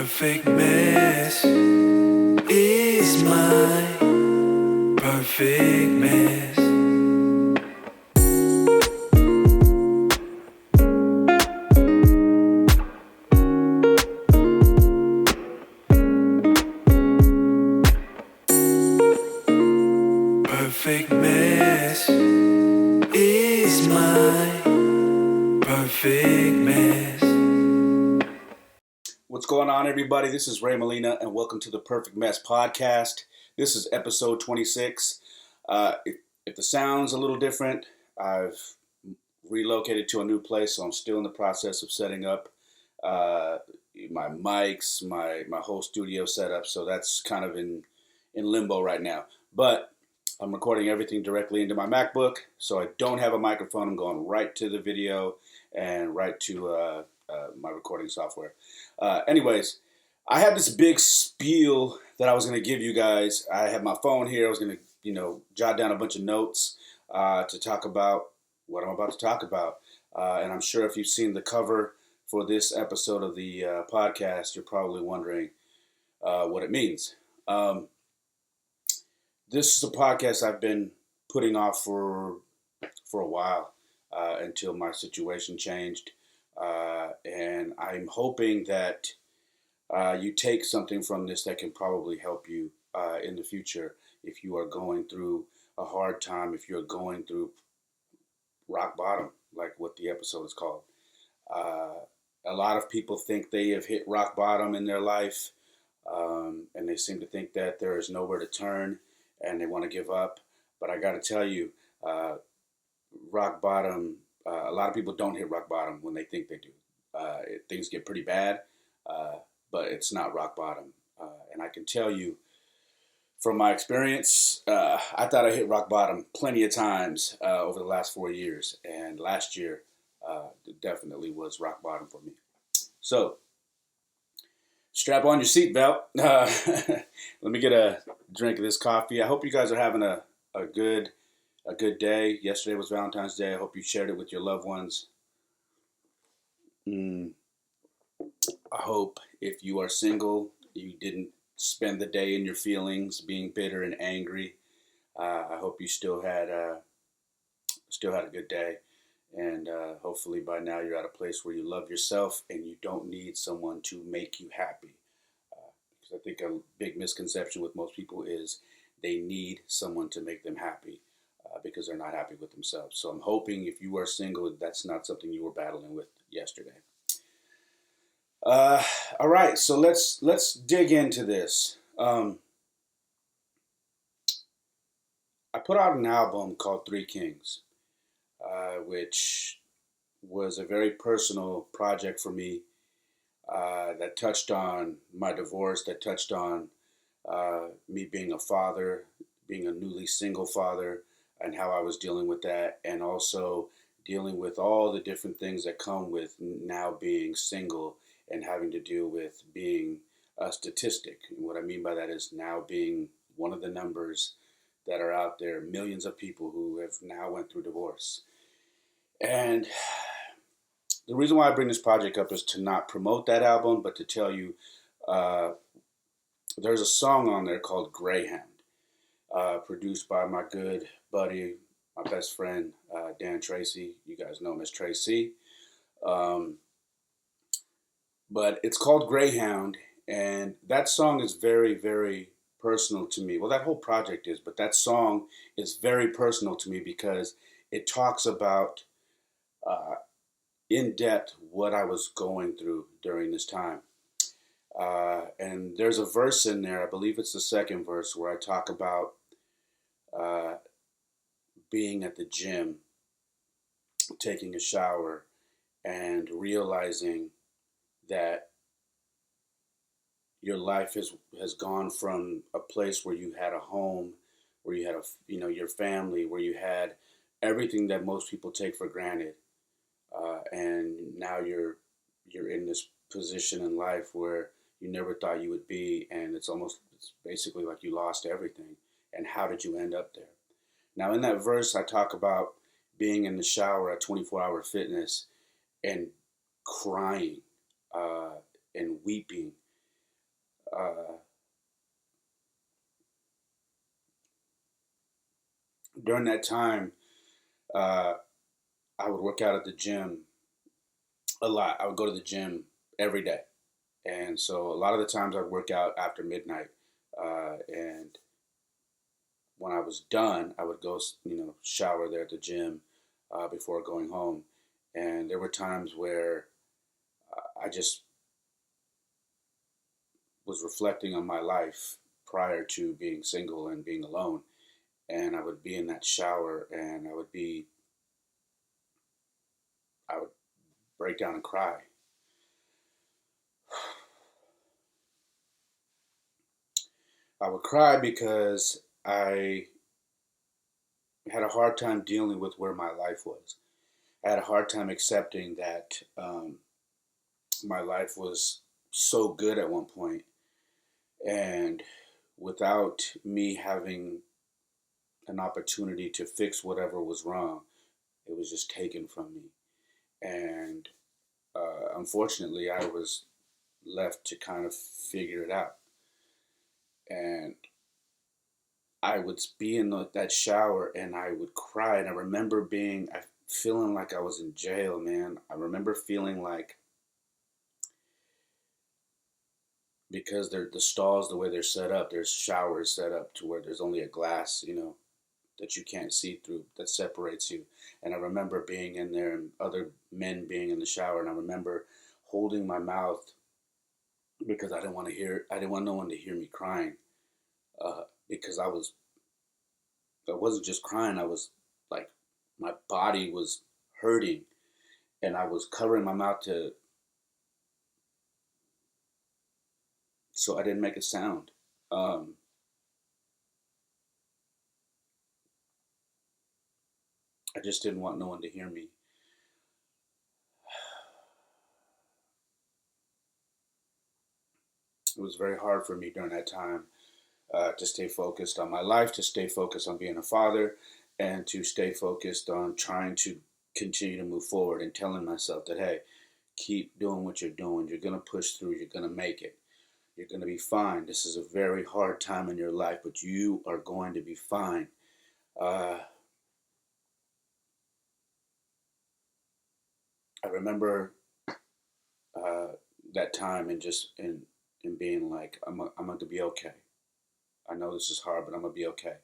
perfect mess is my perfect mess. Perfect mess is my perfect mess. What's going on, everybody? This is Ray Molina, and welcome to the Perfect Mess podcast. This is episode 26. If the sound's a little different, I've relocated to a new place, so I'm still in the process of setting up my mics, my whole studio setup. So that's kind of in limbo right now. But I'm recording everything directly into my MacBook, so I don't have a microphone. I'm going right to the video and right to my recording software. Anyways, I had this big spiel that I was going to give you guys. I have my phone here. I was going to, jot down a bunch of notes to talk about what I'm about to talk about. And I'm sure if you've seen the cover for this episode of the podcast, you're probably wondering what it means. This is a podcast I've been putting off for a while until my situation changed. And I'm hoping that you take something from this that can probably help you in the future if you are going through a hard time, if you're going through rock bottom, like what the episode is called. A lot of people think they have hit rock bottom in their life, and they seem to think that there is nowhere to turn and they want to give up. But I got to tell you, rock bottom, a lot of people don't hit rock bottom when they think they do. Things get pretty bad, but it's not rock bottom. And I can tell you from my experience, I thought I hit rock bottom plenty of times over the last 4 years. And last year definitely was rock bottom for me. So strap on your seatbelt. Let me get a drink of this coffee. I hope you guys are having a good day. Yesterday was Valentine's Day. I hope you shared it with your loved ones. I hope if you are single, you didn't spend the day in your feelings, being bitter and angry. I hope you still had a good day, and hopefully by now you're at a place where you love yourself and you don't need someone to make you happy. Because I think a big misconception with most people is they need someone to make them happy. Because they're not happy with themselves. So I'm hoping if you are single, that's not something you were battling with yesterday. All right, so let's dig into this. I put out an album called Three Kings, which was a very personal project for me that touched on my divorce, that touched on me being a father, being a newly single father, and how I was dealing with that, and also dealing with all the different things that come with now being single and having to deal with being a statistic. And what I mean by that is now being one of the numbers that are out there, millions of people who have now went through divorce. And the reason why I bring this project up is to not promote that album, but to tell you there's a song on there called Greyhound. Produced by my good buddy, my best friend, Dan Tracy. You guys know him as Tracy. But it's called Greyhound, and that song is very, very personal to me. Well, that whole project is, but that song is very personal to me because it talks about in depth what I was going through during this time. And there's a verse in there, I believe it's the second verse, where I talk about being at the gym, taking a shower, and realizing that your life has gone from a place where you had a home, where you had your family, where you had everything that most people take for granted, and now you're in this position in life where you never thought you would be, and it's basically like you lost everything. And how did you end up there? Now, in that verse, I talk about being in the shower at 24-Hour Fitness and crying and weeping Uh, During that time, uh, I would work out at the gym a lot. I would go to the gym every day. And so a lot of the times I'd work out after midnight. And when I was done, I would go, shower there at the gym before going home. And there were times where I just was reflecting on my life prior to being single and being alone. And I would be in that shower and I would break down and cry. I would cry because I had a hard time dealing with where my life was. I had a hard time accepting that my life was so good at one point, and without me having an opportunity to fix whatever was wrong, it was just taken from me. And unfortunately, I was left to kind of figure it out. And I would be in that shower and I would cry. And I remember feeling like I was in jail, man. I remember feeling like, because the stalls, the way they're set up, there's showers set up to where there's only a glass, that you can't see through that separates you. And I remember being in there and other men being in the shower. And I remember holding my mouth because I didn't want no one to hear me crying. Because I wasn't just crying. I was like, my body was hurting and I was covering my mouth so I didn't make a sound. Um, I just didn't want no one to hear me. It was very hard for me during that time to stay focused on my life, to stay focused on being a father, and to stay focused on trying to continue to move forward and telling myself that, hey, keep doing what you're doing. You're going to push through. You're going to make it. You're going to be fine. This is a very hard time in your life, but you are going to be fine. Uh, I remember uh, that time and being like, I'm going to be okay. I know this is hard, but I'm going to be okay.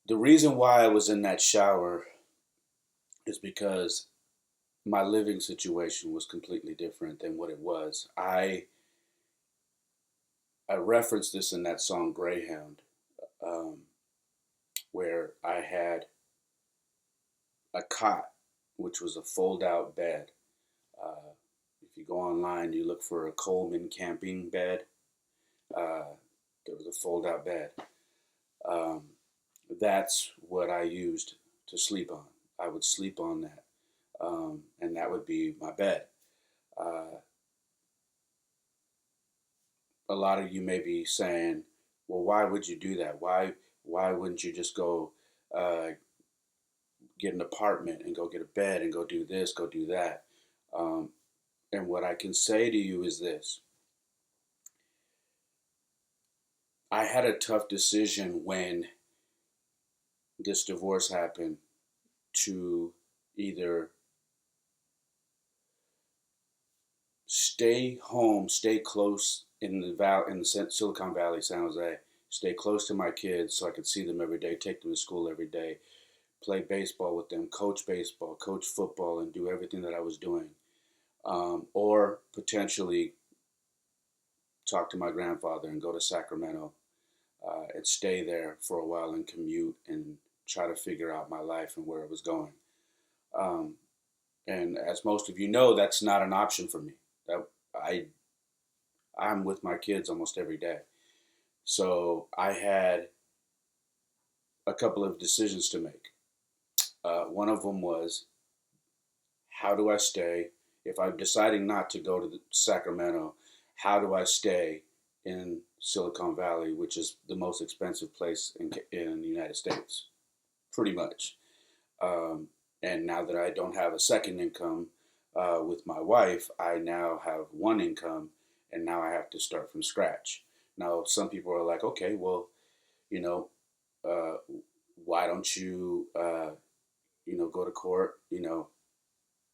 The reason why I was in that shower is because my living situation was completely different than what it was. I referenced this in that song Greyhound, um, where I had a cot, which was a fold out bed. Uh, if you go online, you look for a Coleman camping bed. Uh, there was a fold out bed. Um, that's what I used to sleep on. I would sleep on that, and that would be my bed. Uh, a lot of you may be saying, "Well, why would you do that? Why wouldn't you just go uh, get an apartment and go get a bed and go do this, go do that?" Um, and what I can say to you is this: I had a tough decision when this divorce happened to either stay home, stay close in the Silicon Valley, San Jose, stay close to my kids so I could see them every day, take them to school every day, play baseball with them, coach baseball, coach football, and do everything that I was doing, or potentially talk to my grandfather and go to Sacramento and stay there for a while and commute and try to figure out my life and where it was going. Um, and as most of you know, that's not an option for me. That I I'm with my kids almost every day. So I had a couple of decisions to make. One of them was, how do I stay? If I'm deciding not to go to Sacramento, how do I stay in Silicon Valley, which is the most expensive place in the United States, pretty much. Um, and now that I don't have a second income with my wife, I now have one income, and now I have to start from scratch. Now, some people are like, okay, well, you know, uh, why don't you, go to court,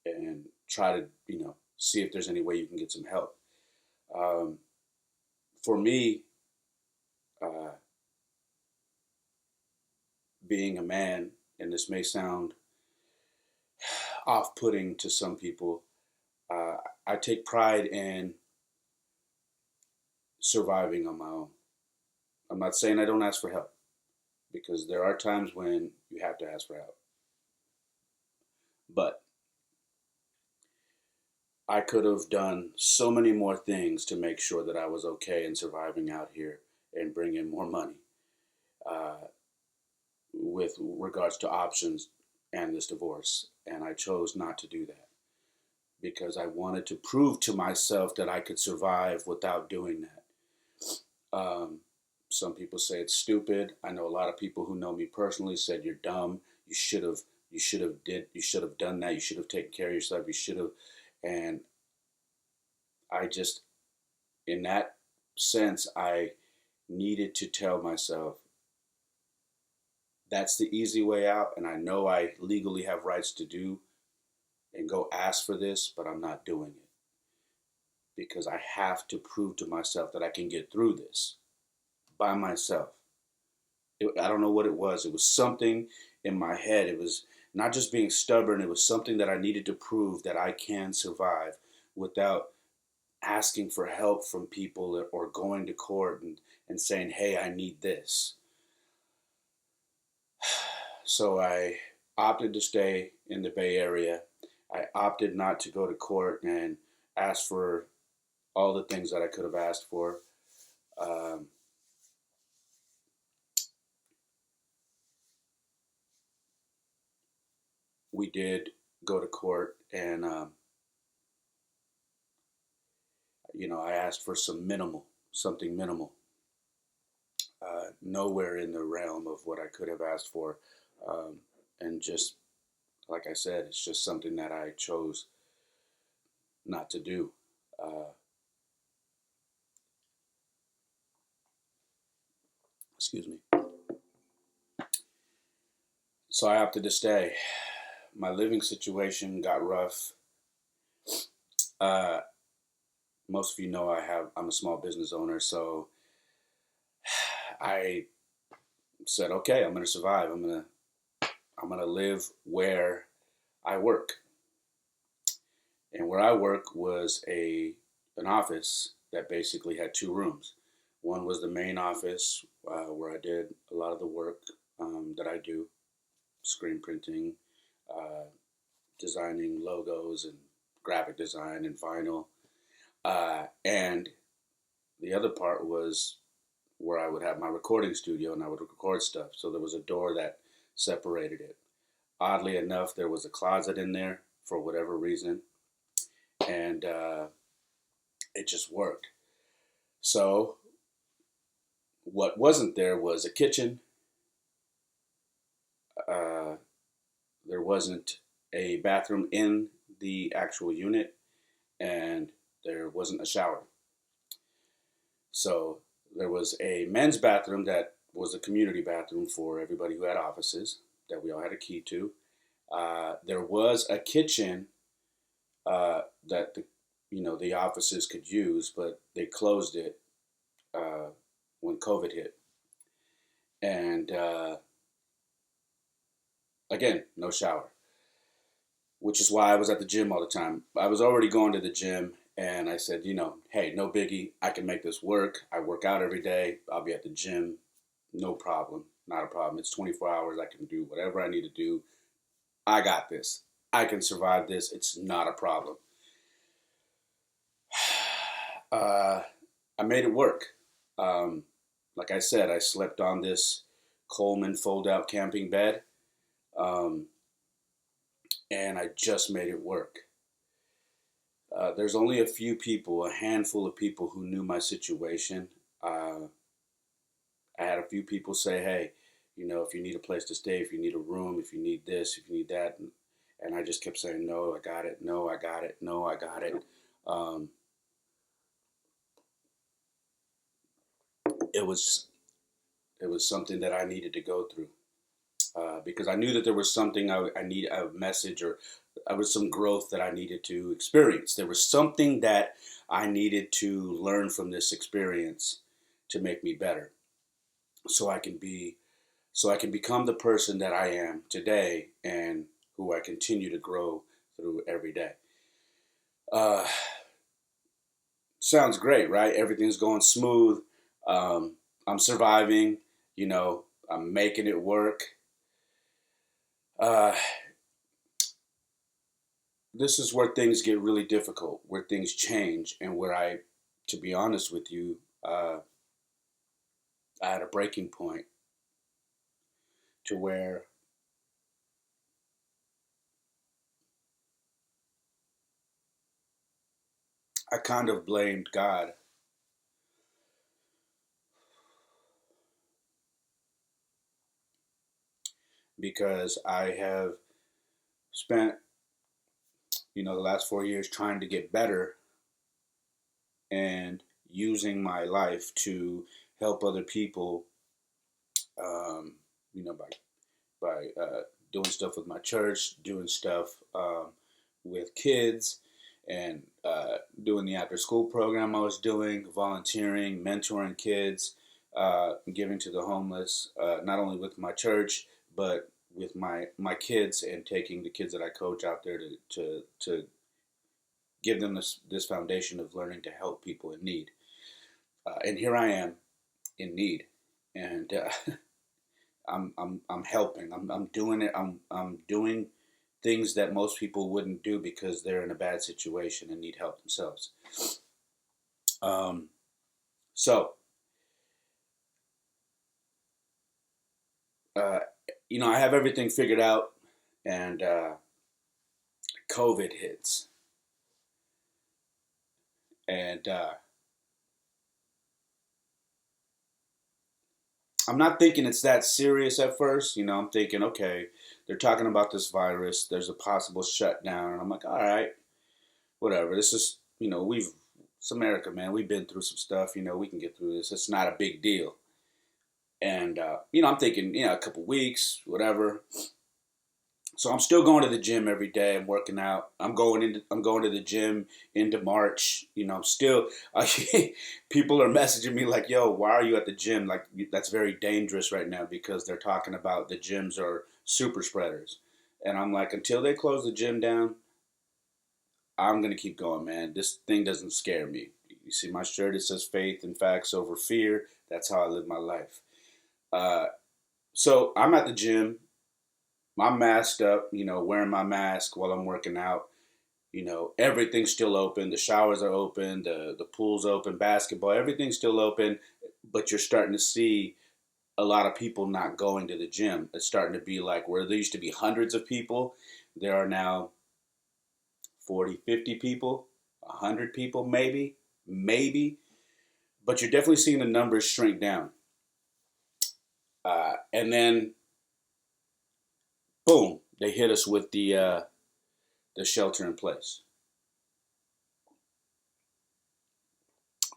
and try to, see if there's any way you can get some help. Um, for me, uh, being a man, and this may sound off-putting to some people, uh, I take pride in surviving on my own. I'm not saying I don't ask for help, because there are times when you have to ask for help. But I could have done so many more things to make sure that I was okay and surviving out here and bring in more money, uh, with regards to options and this divorce. And I chose not to do that because I wanted to prove to myself that I could survive without doing that. Some people say it's stupid. I know a lot of people who know me personally said you're dumb. You should have done that. You should have taken care of yourself. You should have. And I just, in that sense, I needed to tell myself that's the easy way out. And I know I legally have rights to do and go ask for this, but I'm not doing it because I have to prove to myself that I can get through this by myself. I don't know what it was. It was something in my head. It was not just being stubborn. It was something that I needed to prove that I can survive without asking for help from people or going to court and saying, hey, I need this. So I opted to stay in the Bay Area. I opted not to go to court and ask for all the things that I could have asked for. Um, we did go to court, and I asked for something minimal, nowhere in the realm of what I could have asked for, and just like I said, it's just something that I chose not to do. Uh, excuse me. So I opted to stay. My living situation got rough. Uh, Most of you know I'm a small business owner, so I said, okay, I'm gonna survive. I'm gonna live where I work, and where I work was an office that basically had two rooms. One was the main office, where I did a lot of the work that I do, screen printing, uh, designing logos and graphic design and vinyl. And the other part was where I would have my recording studio and I would record stuff. So there was a door that separated it. Oddly enough, there was a closet in there for whatever reason, and it just worked. So what wasn't there was a kitchen. Uh, there wasn't a bathroom in the actual unit, and there wasn't a shower. So there was a men's bathroom that was a community bathroom for everybody who had offices that we all had a key to. There was a kitchen that the offices could use, but they closed it uh, when COVID hit. And again, no shower, which is why I was at the gym all the time. I was already going to the gym, and I said, hey, no biggie. I can make this work. I work out every day. I'll be at the gym. No problem. Not a problem. It's 24 hours. I can do whatever I need to do. I got this. I can survive this. It's not a problem. Uh, I made it work. Um, like I said, I slept on this Coleman fold-out camping bed, um, and I just made it work. There's only a handful of people who knew my situation. I had a few people say, hey, if you need a place to stay, if you need a room, if you need this, if you need that. And I just kept saying, no, I got it. No, I got it. No, I got it. Um, it was something that I needed to go through, because I knew that there was something I need a message, or there was some growth that I needed to experience. There was something that I needed to learn from this experience to make me better, so I can become the person that I am today and who I continue to grow through every day. Uh, Sounds great, right? Everything's going smooth. I'm surviving. You know, I'm making it work. Uh, this is where things get really difficult, where things change, and where to be honest with you, I had a breaking point to where I kind of blamed God because I have spent, the last 4 years trying to get better and using my life to help other people, um, you know, by doing stuff with my church, doing stuff with kids, and doing the after school program I was doing, volunteering, mentoring kids, giving to the homeless, not only with my church, but with my kids, and taking the kids that I coach out there to give them this foundation of learning to help people in need. And here I am in need, and I'm helping. I'm doing it. I'm doing things that most people wouldn't do because they're in a bad situation and need help themselves. Um, so, uh, I have everything figured out, and COVID hits, and I'm not thinking it's that serious at first. I'm thinking, okay, they're talking about this virus. There's a possible shutdown, and I'm like, all right, whatever. This is, it's America, man. We've been through some stuff. We can get through this. It's not a big deal. And I'm thinking, a couple weeks, whatever. So I'm still going to the gym every day. I'm working out. I'm going to the gym into March. I'm still. People are messaging me like, "Yo, why are you at the gym?" Like, that's very dangerous right now because they're talking about the gyms are super spreaders. And I'm like, until they close the gym down, I'm gonna keep going, man. This thing doesn't scare me. You see my shirt? It says faith and facts over fear. That's how I live my life. Uh, so I'm at the gym. I'm masked up, wearing my mask while I'm working out. Everything's still open. The showers are open. The pool's open. Basketball, everything's still open. But you're starting to see a lot of people not going to the gym. It's starting to be like where there used to be hundreds of people, there are now 40, 50 people, 100 people, maybe. But you're definitely seeing the numbers shrink down. And then, boom, they hit us with the shelter in place.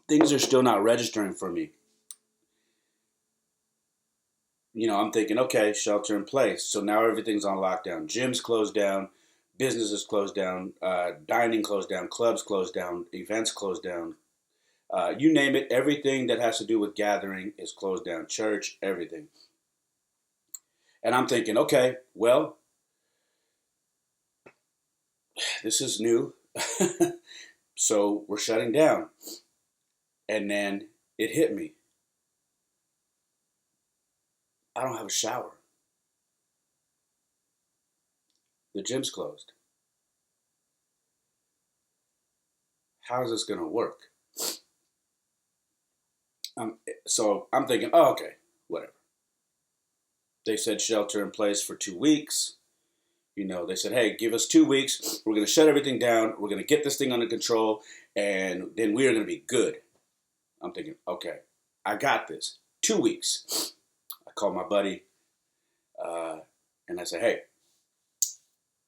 Things are still not registering for me. I'm thinking, okay, shelter in place. So now everything's on lockdown. Gyms closed down, businesses closed down, dining closed down, clubs closed down, events closed down. You name it, everything that has to do with gathering is closed down. Church, everything. And I'm thinking, okay, well, this is new. So we're shutting down. And then it hit me. I don't have a shower. The gym's closed. How is this going to work? So I'm thinking, oh, okay, whatever. They said shelter in place for 2 weeks. They said, hey, give us 2 weeks. We're going to shut everything down. We're going to get this thing under control. And then we are going to be good. I'm thinking, okay, I got this. 2 weeks. I called my buddy and I said, hey,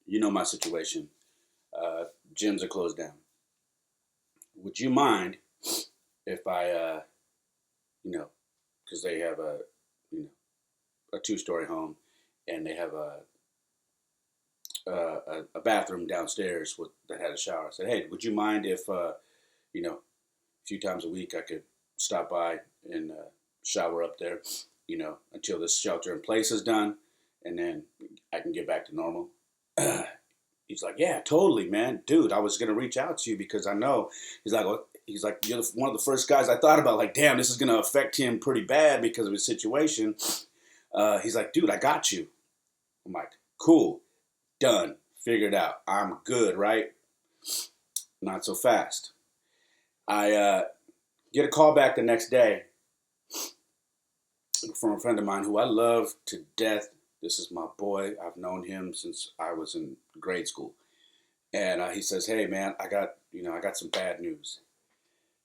you know my situation. Gyms are closed down. Would you mind if I, because they have you know, a 2-story home, and they have a bathroom downstairs that had a shower. I said, hey, would you mind if a few times a week I could stop by and shower up there, until this shelter in place is done, and then I can get back to normal. He's like, yeah, totally, man, dude. I was gonna reach out to you because I know. He's like, you're one of the first guys I thought about. Like, damn, this is gonna affect him pretty bad because of his situation. He's like, dude, I got you. I'm like, cool, done, figured out. I'm good, right? Not so fast. I get a call back the next day from a friend of mine who I love to death. This is my boy. I've known him since I was in grade school. And he says, hey, man, I got some bad news.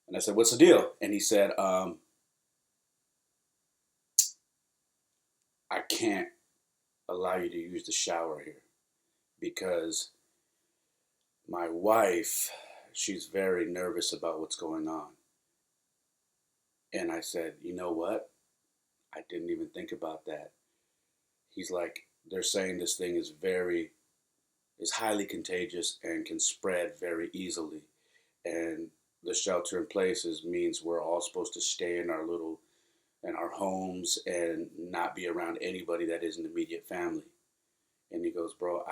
And I said, what's the deal? And he said, I can't allow you to use the shower here because my wife, she's very nervous about what's going on. And I said, you know what? I didn't even think about that. He's like, they're saying this thing is highly contagious and can spread very easily. And the shelter in places means we're all supposed to stay in our homes and not be around anybody that isn't immediate family. And he goes, bro,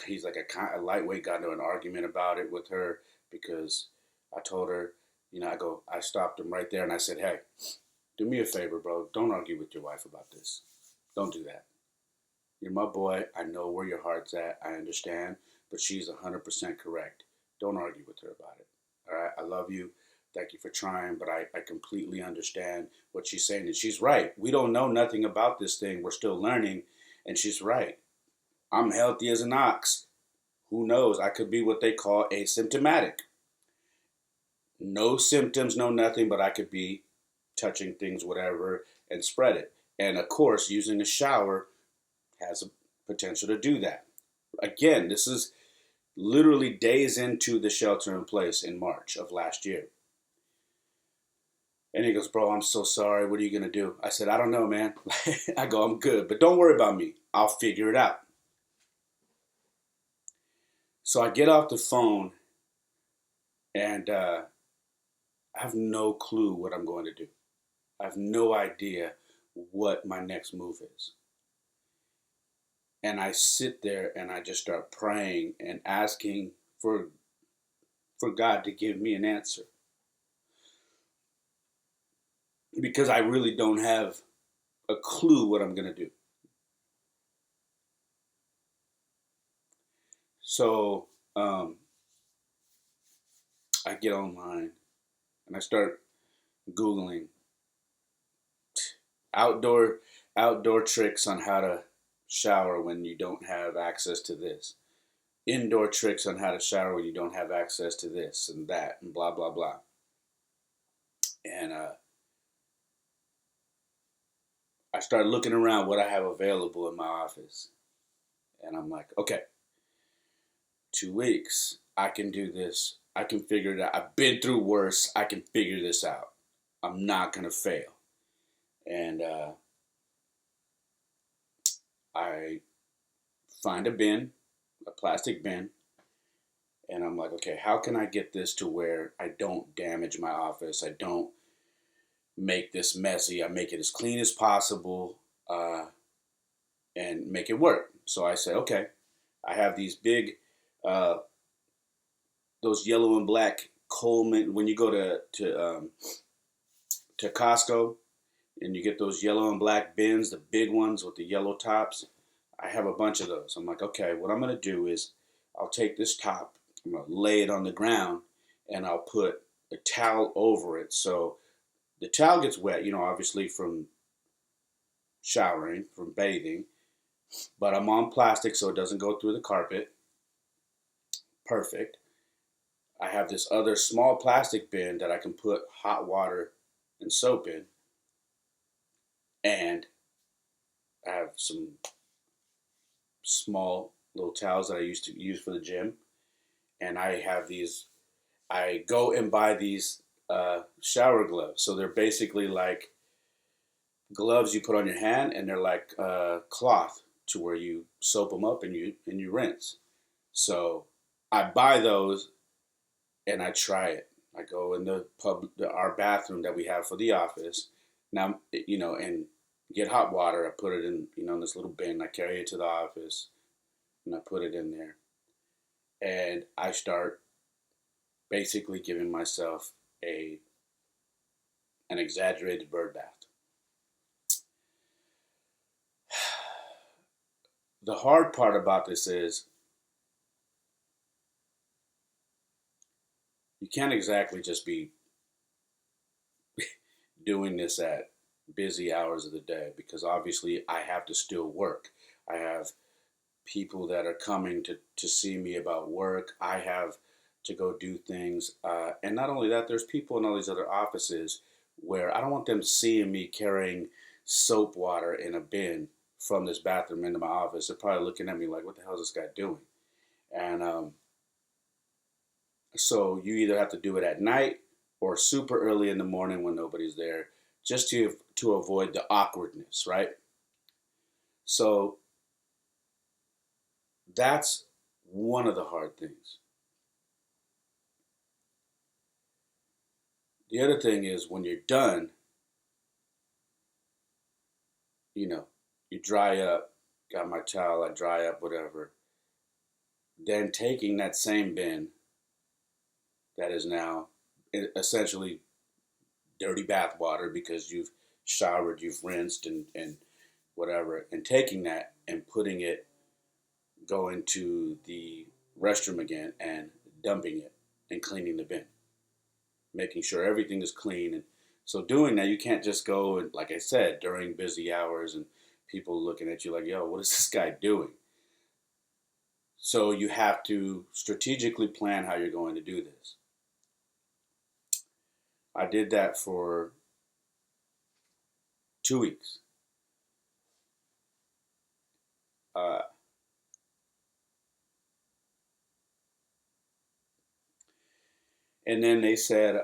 he's like a lightweight got into an argument about it with her because I told her, I stopped him right there and I said, hey, do me a favor, bro. Don't argue with your wife about this. Don't do that. You're my boy. I know where your heart's at. I understand, but she's 100% correct. Don't argue with her about it. All right. I love you. Thank you for trying, but I completely understand what she's saying. And she's right. We don't know nothing about this thing. We're still learning. And she's right. I'm healthy as an ox. Who knows? I could be what they call asymptomatic. No symptoms, no nothing, but I could be touching things, whatever, and spread it. And of course, using a shower has a potential to do that. Again, this is literally days into the shelter in place in March of last year. And he goes, bro, I'm so sorry. What are you going to do? I said, I don't know, man. I go, I'm good, but don't worry about me. I'll figure it out. So I get off the phone and I have no clue what I'm going to do. I have no idea what my next move is. And I sit there and I just start praying and asking for God to give me an answer. Because I really don't have a clue what I'm going to do. So I get online and I start Googling outdoor tricks on how to shower when you don't have access to this. Indoor tricks on how to shower when you don't have access to this and that and blah, blah, blah. And I started looking around what I have available in my office. And I'm like, okay, 2 weeks, I can do this. I can figure it out. I've been through worse. I can figure this out. I'm not going to fail. And I find a bin, a plastic bin, and I'm like, okay, how can I get this to where I don't damage my office? I don't make this messy. I make it as clean as possible and make it work. So I said, okay, I have these big, those yellow and black Coleman. When you go to Costco and you get those yellow and black bins, the big ones with the yellow tops, I have a bunch of those. I'm like, okay, what I'm going to do is I'll take this top, I'm going to lay it on the ground, and I'll put a towel over it. So the towel gets wet, obviously from showering, from bathing, but I'm on plastic so it doesn't go through the carpet. Perfect. I have this other small plastic bin that I can put hot water and soap in. And I have some small little towels that I used to use for the gym. And I go and buy these shower gloves. So they're basically like gloves you put on your hand, and they're like cloth to where you soap them up and you rinse. So I buy those and I try it. I go in our bathroom that we have for the office. Now, and get hot water. I put it in, in this little bin. I carry it to the office and I put it in there. And I start basically giving myself a an exaggerated bird bath. The hard part about this is you can't exactly just be doing this at busy hours of the day because obviously I have to still work. I have people that are coming to see me about work. I have to go do things. And not only that, there's people in all these other offices where I don't want them seeing me carrying soap water in a bin from this bathroom into my office. They're probably looking at me like, what the hell is this guy doing? And so you either have to do it at night or super early in the morning when nobody's there, just to avoid the awkwardness, right? So that's one of the hard things. The other thing is when you're done, you know, you dry up, got my towel, I dry up, whatever. Then taking that same bin that is now essentially dirty bath water because you've showered, you've rinsed and whatever, and taking that and putting it, going to the restroom again and dumping it and cleaning the bin, making sure everything is clean. And so doing that, you can't just go and, like I said, during busy hours and people looking at you like, yo, what is this guy doing? So you have to strategically plan how you're going to do this. I did that for 2 weeks. Uh, and then they said,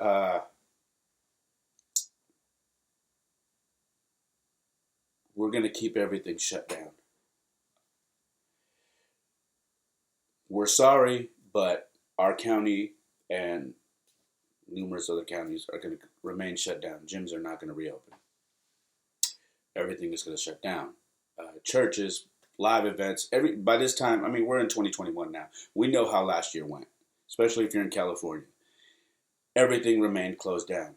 we're going to keep everything shut down. We're sorry, but our county and numerous other counties are going to remain shut down. Gyms are not going to reopen. Everything is going to shut down. Churches, live events. By this time, I mean we're in 2021 now. We know how last year went, especially if you're in California. Everything remained closed down.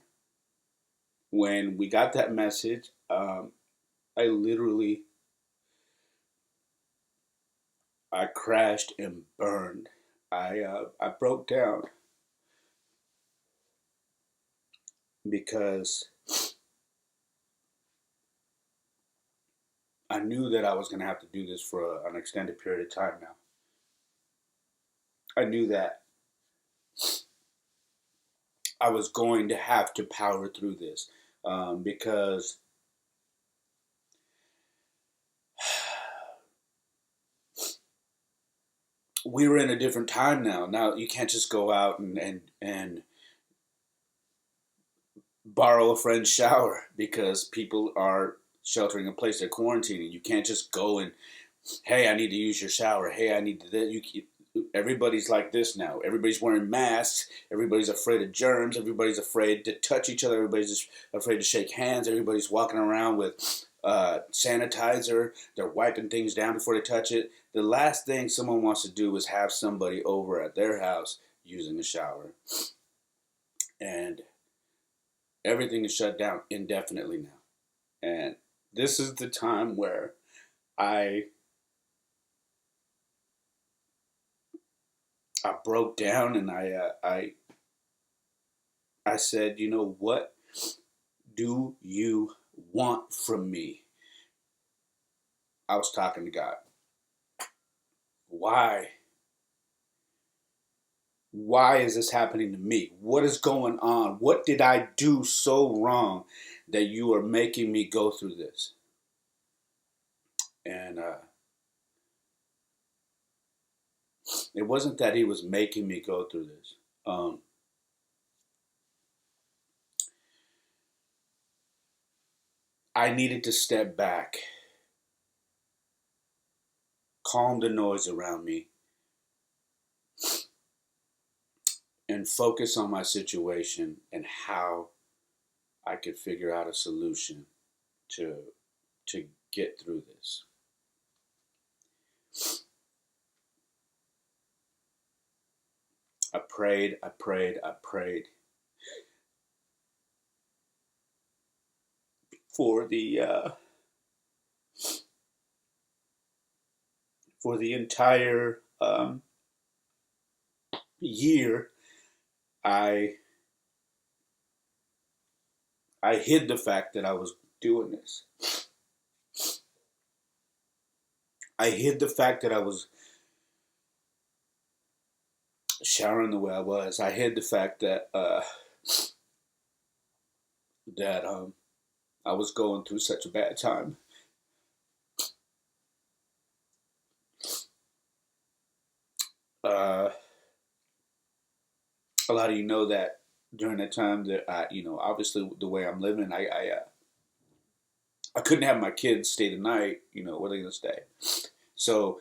When we got that message, I literally I crashed and burned. I broke down because I knew that I was going to have to do this for an extended period of time now. I knew that I was going to have to power through this because we were in a different time now. Now you can't just go out and borrow a friend's shower because people are sheltering in place. They're quarantining. You can't just go and, hey, I need to use your shower. Hey, I need to. Everybody's like this now. Everybody's wearing masks. Everybody's afraid of germs. Everybody's afraid to touch each other. Everybody's afraid to shake hands. Everybody's walking around with sanitizer. They're wiping things down before they touch it. The last thing someone wants to do is have somebody over at their house using a shower. And everything is shut down indefinitely now. And this is the time where I I broke down and I said, you know, what do you want from me? I was talking to God. Why? Why is this happening to me? What is going on? What did I do so wrong that you are making me go through this? And it wasn't that he was making me go through this. I needed to step back, calm the noise around me, and focus on my situation and how I could figure out a solution to to get through this. I prayed, I prayed, I prayed for the entire year. I I hid the fact that I was doing this. I hid the fact that I was showering the way I was. I hid the fact that I was going through such a bad time. Uh, a lot of you know that during that time that obviously the way I'm living, I couldn't have my kids stay the night. Where are they gonna stay? So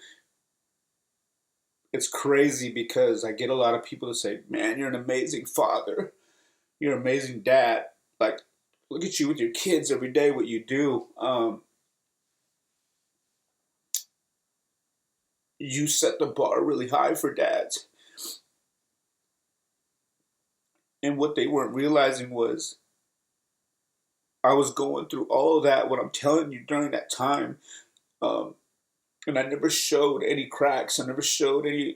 it's crazy because I get a lot of people to say, "Man, you're an amazing father. You're an amazing dad. Like, look at you with your kids every day. What you do. You set the bar really high for dads." And what they weren't realizing was I was going through all of that. What I'm telling you during that time, um, and I never showed any cracks. I never showed any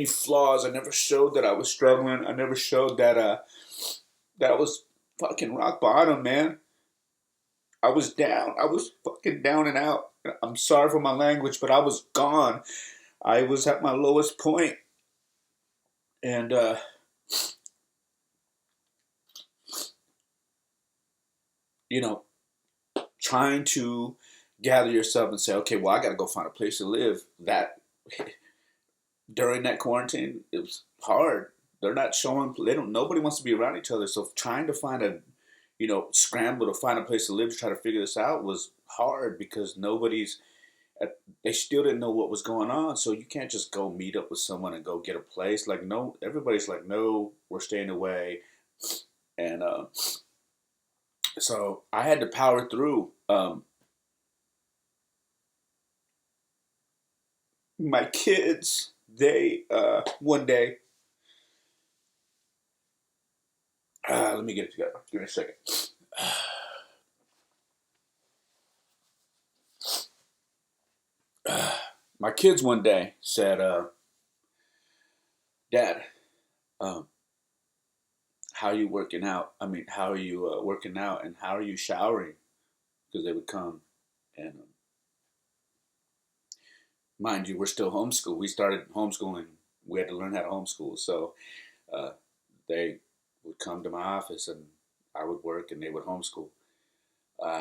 flaws. I never showed that I was struggling. I never showed that I was fucking rock bottom, man. I was down. I was fucking down and out. I'm sorry for my language, but I was gone. I was at my lowest point, and you know, trying to gather yourself and say, okay, well, I got to go find a place to live. That during that quarantine, it was hard. They're not showing. They don't. Nobody wants to be around each other. So trying to find scramble to find a place to live to try to figure this out was hard because they still didn't know what was going on. So you can't just go meet up with someone and go get a place. Like, no, everybody's like, no, we're staying away. And so I had to power through. My kids, they one day, let me get it together. Give me a second. My kids one day said, "Dad, um, how are you working out? I mean, how are you working out, and how are you showering?" Because they would come, and mind you, we're still homeschooled. We started homeschooling. We had to learn how to homeschool, so uh, they would come to my office, and I would work, and they would homeschool.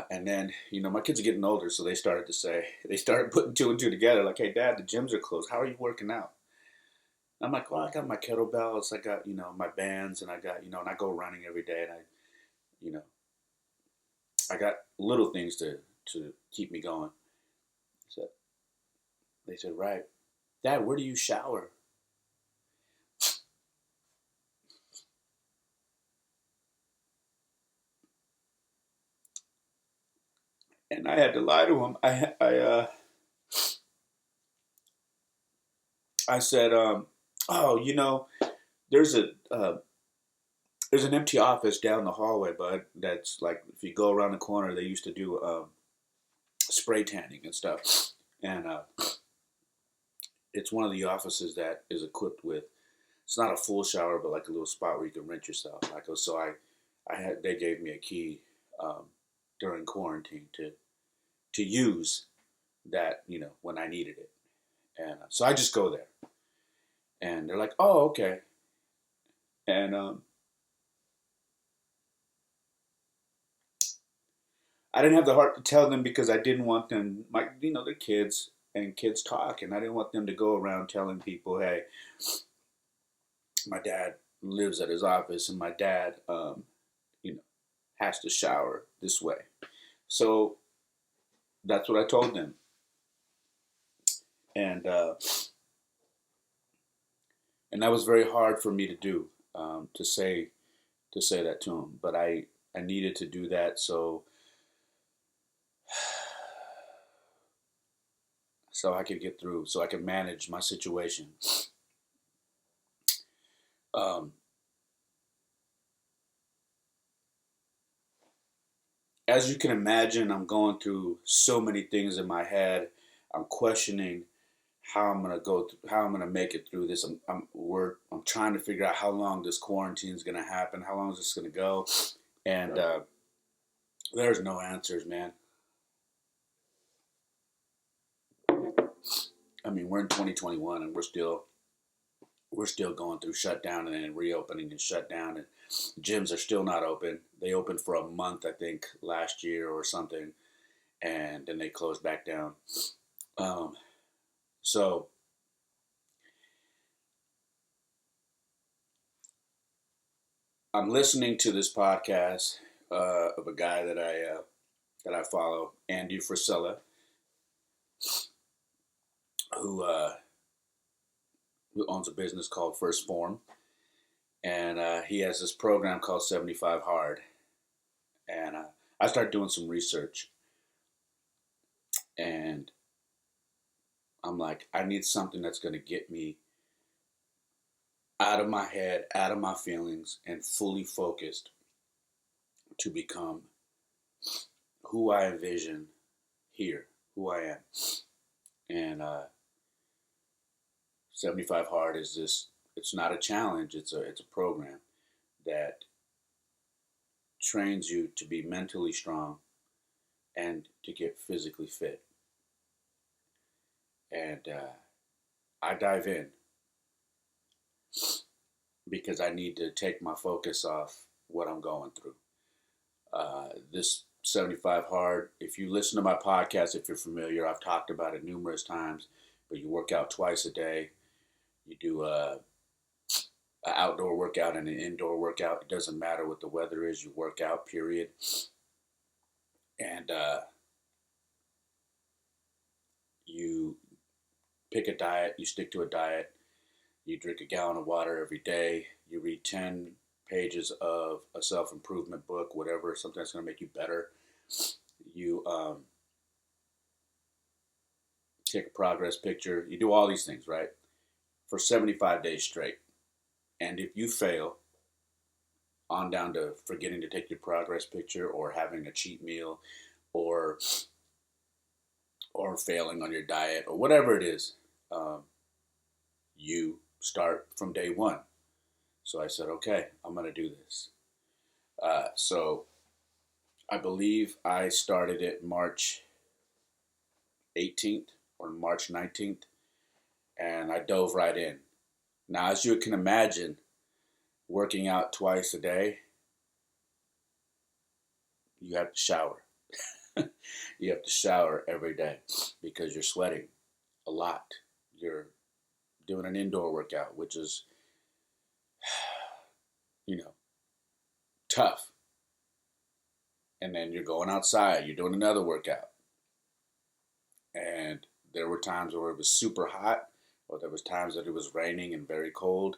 And then, my kids are getting older, so they started putting two and two together. Like, hey, Dad, the gyms are closed. How are you working out? I'm like, well, I got my kettlebells, I got, my bands, and I got, and I go running every day, and you know, I got little things to keep me going. So they said, right, Dad, where do you shower? And I had to lie to him. I said, oh, there's a there's an empty office down the hallway, bud. That's like if you go around the corner, they used to do spray tanning and stuff, and it's one of the offices that is equipped with. It's not a full shower, but like a little spot where you can rinse yourself. They gave me a key um, during quarantine to use that when I needed it, and so I just go there, and they're like, oh, okay, and I didn't have the heart to tell them because I didn't want them, they're kids and kids talk, and I didn't want them to go around telling people, hey, my dad lives at his office, and my dad, you know, has to shower this way. So that's what I told them, and and that was very hard for me to do, to say that to him. But I needed to do that so I could get through, so I could manage my situation. Um, as you can imagine, I'm going through so many things in my head. I'm questioning how I'm gonna how I'm gonna make it through this. I'm trying to figure out how long this quarantine is gonna happen. How long is this gonna go? And there's no answers, man. I mean, we're in 2021 and we're still going through shutdown and then reopening and shutdown, and gyms are still not open. They opened for a month, I think, last year or something, and then they closed back down. Um, so I'm listening to this podcast of a guy that I follow, Andy Frisella, who uh, who owns a business called First Form, and he has this program called 75 Hard, and I started doing some research, and I'm like, I need something that's going to get me out of my head, out of my feelings, and fully focused to become who I envision here, who I am. And 75 Hard is this. It's not a challenge. It's a program that trains you to be mentally strong and to get physically fit. And I dive in because I need to take my focus off what I'm going through. This 75 Hard, if you listen to my podcast, if you're familiar, I've talked about it numerous times, but you work out twice a day. You do an outdoor workout and an indoor workout. It doesn't matter what the weather is, you work out, period. And you pick a diet, you stick to a diet, you drink a gallon of water every day, you read 10 pages of a self improvement book, whatever, something that's going to make you better. You take a progress picture, you do all these things, right? For 75 days straight. And if you fail, on down to forgetting to take your progress picture or having a cheat meal or failing on your diet or whatever it is, um, you start from day one. So I said, okay, I'm going to do this. So I believe I started it March 18th or March 19th, and I dove right in. Now, as you can imagine, working out twice a day, you have to shower. You have to shower every day because you're sweating a lot. You're doing an indoor workout, which is, you know, tough. And then you're going outside, you're doing another workout. And there were times where it was super hot, or there was times that it was raining and very cold.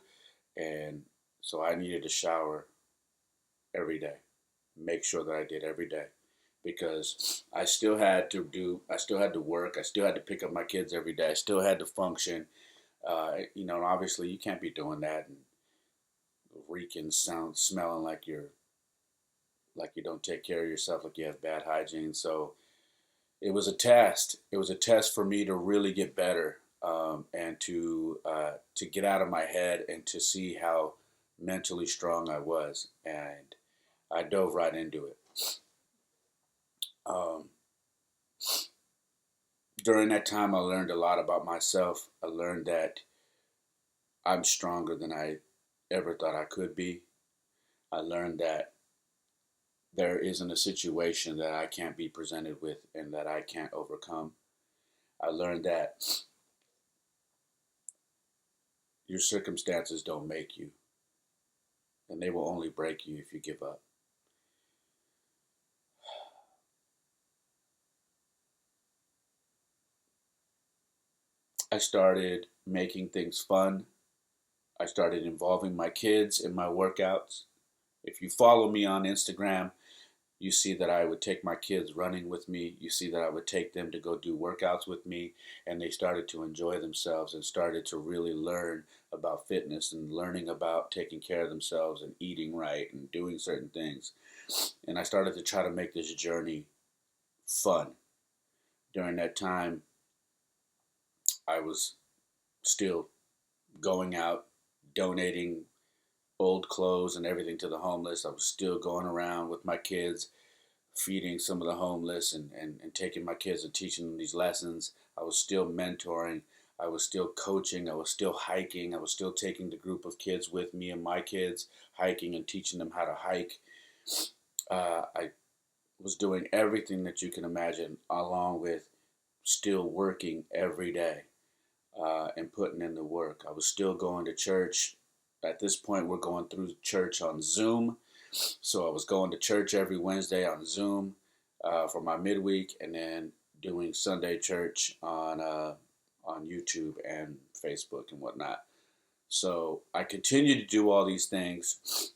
And so I needed to shower every day, make sure that I did every day. Because I still had to work, I still had to pick up my kids every day, I still had to function. And obviously you can't be doing that and reeking, smelling like you don't take care of yourself, like you have bad hygiene. So it was a test. It was a test for me to really get better, and to get out of my head and to see how mentally strong I was. And I dove right into it. Um, During that time, I learned a lot about myself. I learned that I'm stronger than I ever thought I could be. I learned that there isn't a situation that I can't be presented with and that I can't overcome. I learned that your circumstances don't make you, and they will only break you if you give up. I started making things fun. I started involving my kids in my workouts. If you follow me on Instagram, you see that I would take my kids running with me. You see that I would take them to go do workouts with me, and they started to enjoy themselves and started to really learn about fitness and learning about taking care of themselves and eating right and doing certain things. And I started to try to make this journey fun. During that time, I was still going out, donating old clothes and everything to the homeless. I was still going around with my kids, feeding some of the homeless and taking my kids and teaching them these lessons. I was still mentoring. I was still coaching. I was still hiking. I was still taking the group of kids with me and my kids hiking and teaching them how to hike. I was doing everything that you can imagine, along with still working every day and putting in the work. I was still going to church. At this point, we're going through church on Zoom. So I was going to church every Wednesday on Zoom for my midweek, and then doing Sunday church on YouTube and Facebook and whatnot. So I continued to do all these things,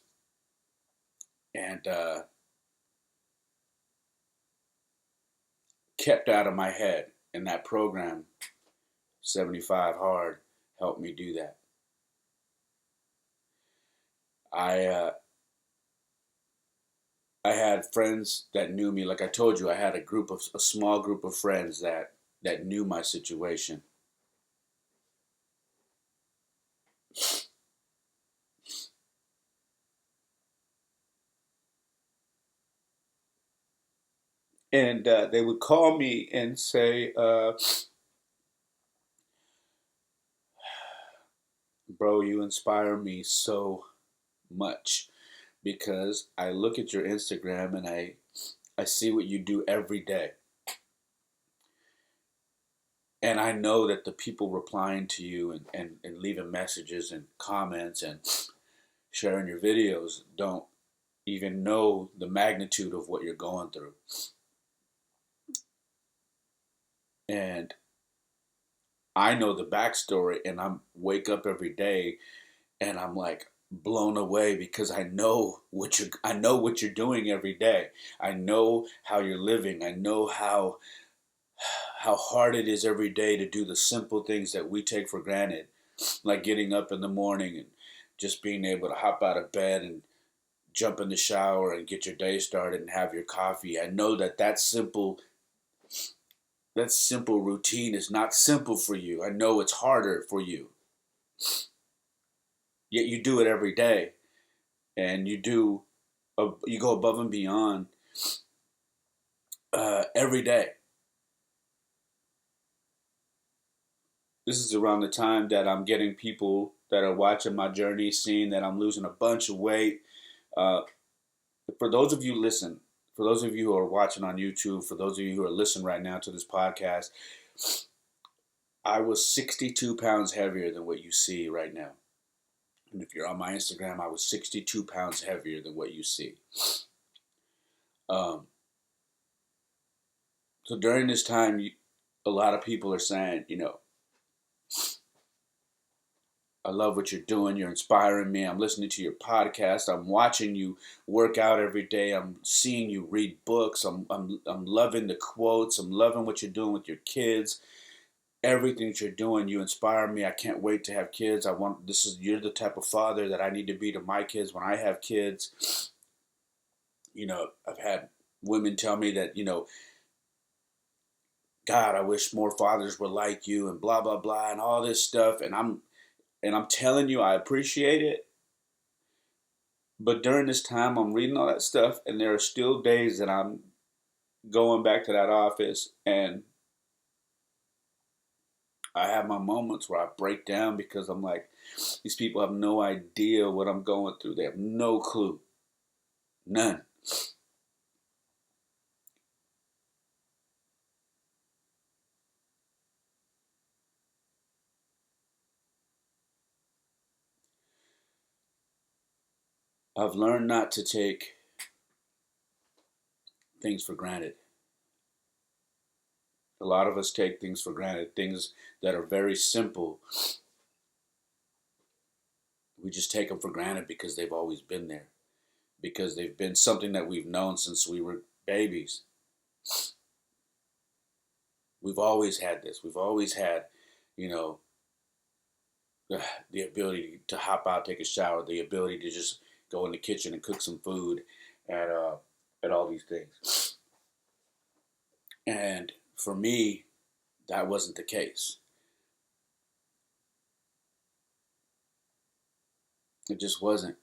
and kept out of my head. And that program, 75 Hard, helped me do that. I uh, I had friends that knew me. Like I told you, I had a small group of friends that knew my situation. And they would call me and say, "Bro, you inspire me so much because I look at your Instagram and I see what you do every day, and I know that the people replying to you and leaving messages and comments and sharing your videos don't even know the magnitude of what you're going through." And I know the backstory, and I'm wake up every day and I'm like blown away because I know what you're doing every day. I know how you're living. I know how hard it is every day to do the simple things that we take for granted, like getting up in the morning and just being able to hop out of bed and jump in the shower and get your day started and have your coffee. I know that simple routine is not simple for you. I know it's harder for you. Yet you do it every day, and you go above and beyond every day. This is around the time that I'm getting people that are watching my journey, seeing that I'm losing a bunch of weight. Uh, for those of you for those of you who are watching on YouTube, for those of you who are listening right now to this podcast, I was 62 pounds heavier than what you see right now. And if you're on my Instagram, I was 62 pounds heavier than what you see. Um, so during this time, a lot of people are saying, I love what you're doing. You're inspiring me. I'm listening to your podcast. I'm watching you work out every day. I'm seeing you read books. I'm loving the quotes. I'm loving what you're doing with your kids. Everything that you're doing, you inspire me. I can't wait to have kids. You're the type of father that I need to be to my kids when I have kids. I've had women tell me that, God, I wish more fathers were like you and blah, blah, blah, and all this stuff. And I'm telling you, I appreciate it. But during this time, I'm reading all that stuff, and there are still days that I'm going back to that office, and I have my moments where I break down because I'm like, these people have no idea what I'm going through. They have no clue. None. I've learned not to take things for granted. A lot of us take things for granted, things that are very simple. We just take them for granted because they've always been there, because they've been something that we've known since we were babies. We've always had this. We've always had, you know, the ability to hop out, take a shower, the ability to just go in the kitchen and cook some food, and all these things. And for me, that wasn't the case. It just wasn't.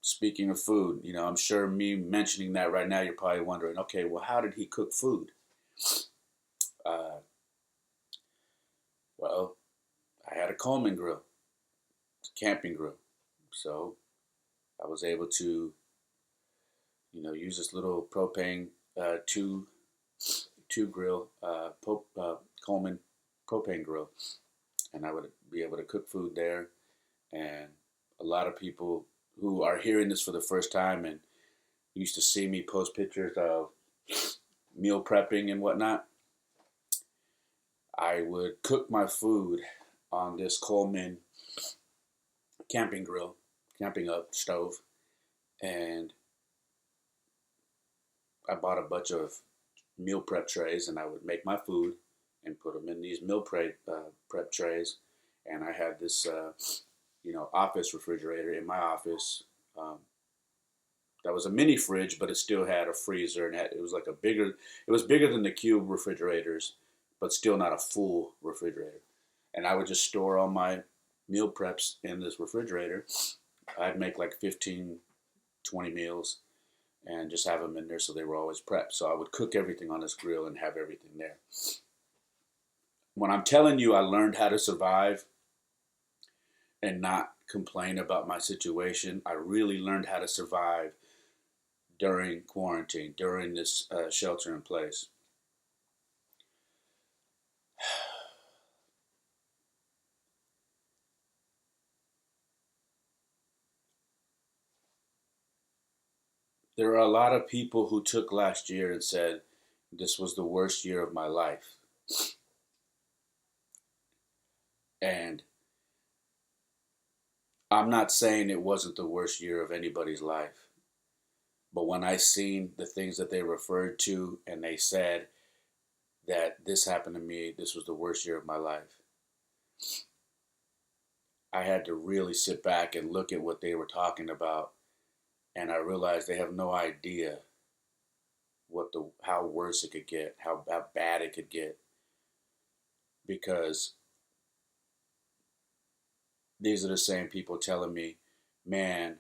Speaking of food, I'm sure me mentioning that right now, you're probably wondering, okay, well, how did he cook food? Uh, well, I had a Coleman grill, camping grill, so I was able to, use this little propane two grill, Coleman propane grill, and I would be able to cook food there. And a lot of people who are hearing this for the first time and used to see me post pictures of meal prepping and whatnot, I would cook my food on this Coleman camping grill, camping up stove, and I bought a bunch of meal prep trays, and I would make my food and put them in these prep trays. And I had this, office refrigerator in my office. Um, that was a mini fridge, but it still had a freezer, and it was like it was bigger than the cube refrigerators, but still not a full refrigerator. And I would just store all my meal preps in this refrigerator. I'd make like 15, 20 meals and just have them in there so they were always prepped. So I would cook everything on this grill and have everything there. When I'm telling you I learned how to survive and not complain about my situation, I really learned how to survive during quarantine, during this shelter in place. There are a lot of people who took last year and said, this was the worst year of my life. And I'm not saying it wasn't the worst year of anybody's life. But when I seen the things that they referred to and they said that this happened to me, this was the worst year of my life, I had to really sit back and look at what they were talking about. And I realized they have no idea how worse it could get, how bad it could get. Because these are the same people telling me, man,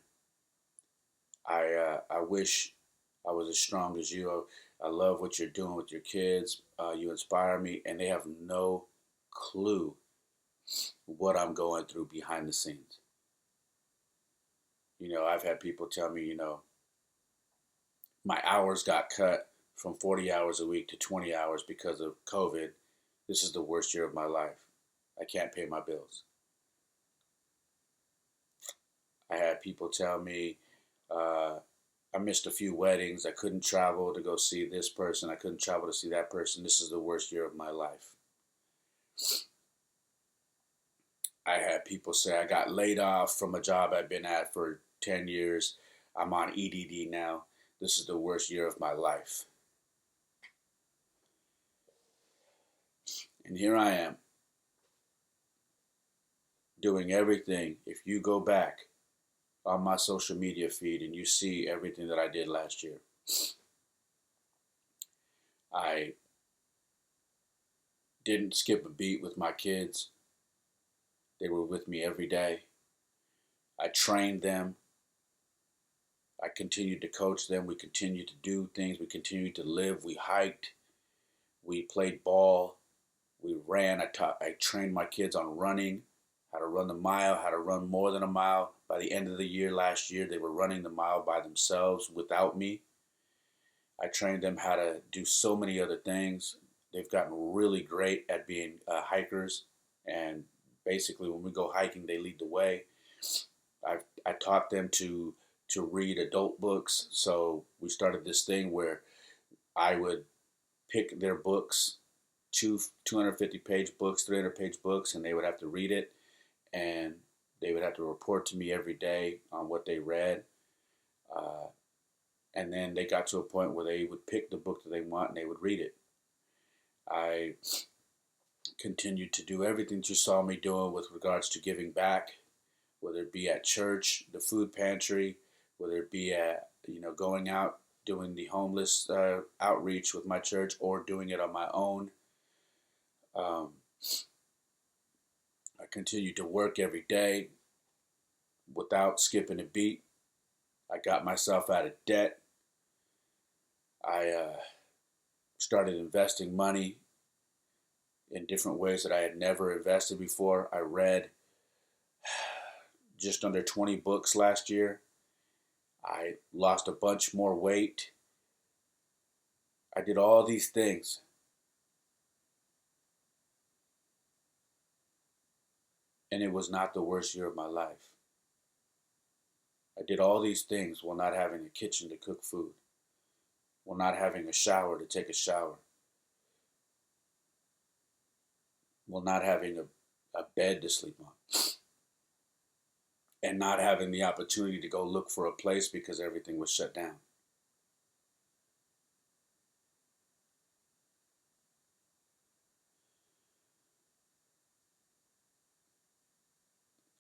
I wish I was as strong as you. I love what you're doing with your kids. You inspire me, and they have no clue what I'm going through behind the scenes. I've had people tell me, my hours got cut from 40 hours a week to 20 hours because of COVID. This is the worst year of my life. I can't pay my bills. I had people tell me, I missed a few weddings. I couldn't travel to go see this person. I couldn't travel to see that person. This is the worst year of my life. I had people say I got laid off from a job I've been at for 10 years. I'm on EDD now. This is the worst year of my life. And here I am doing everything. If you go back on my social media feed and you see everything that I did last year, I didn't skip a beat with my kids. They were with me every day. I trained them. I continued to coach them. We continued to do things. We continued to live. We hiked. We played ball. We ran. I trained my kids on running, how to run the mile, how to run more than a mile. By the end of the year last year, they were running the mile by themselves without me. I trained them how to do so many other things. They've gotten really great at being hikers. And basically, when we go hiking, they lead the way. I taught them to read adult books. So we started this thing where I would pick their books 250-page books, 300-page books, and they would have to read it, and they would have to report to me every day on what they read. Uh, and then they got to a point where they would pick the book that they want and they would read it. I continued to do everything that you saw me doing with regards to giving back, whether it be at church, the food pantry, whether it be at, going out doing the homeless outreach with my church or doing it on my own. Um, I continued to work every day without skipping a beat. I got myself out of debt. I started investing money in different ways that I had never invested before. I read just under 20 books last year. I lost a bunch more weight. I did all these things. And it was not the worst year of my life. I did all these things while not having a kitchen to cook food, while not having a shower to take a shower, while not having a bed to sleep on, and not having the opportunity to go look for a place because everything was shut down.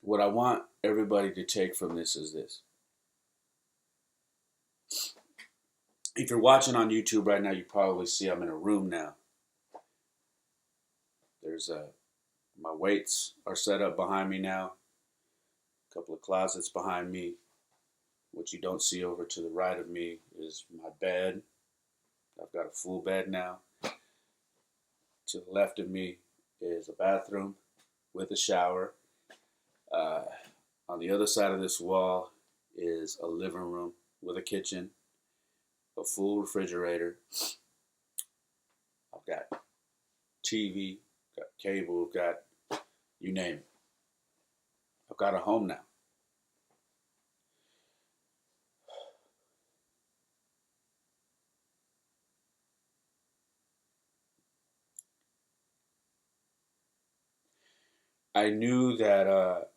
What I want everybody to take from this is this. If you're watching on YouTube right now, you probably see I'm in a room now. There's my weights are set up behind me now. A couple of closets behind me. What you don't see over to the right of me is my bed. I've got a full bed now. To the left of me is a bathroom with a shower. On the other side of this wall is a living room with a kitchen, a full refrigerator. I've got TV, got cable, got you name it. I've got a home now. I knew that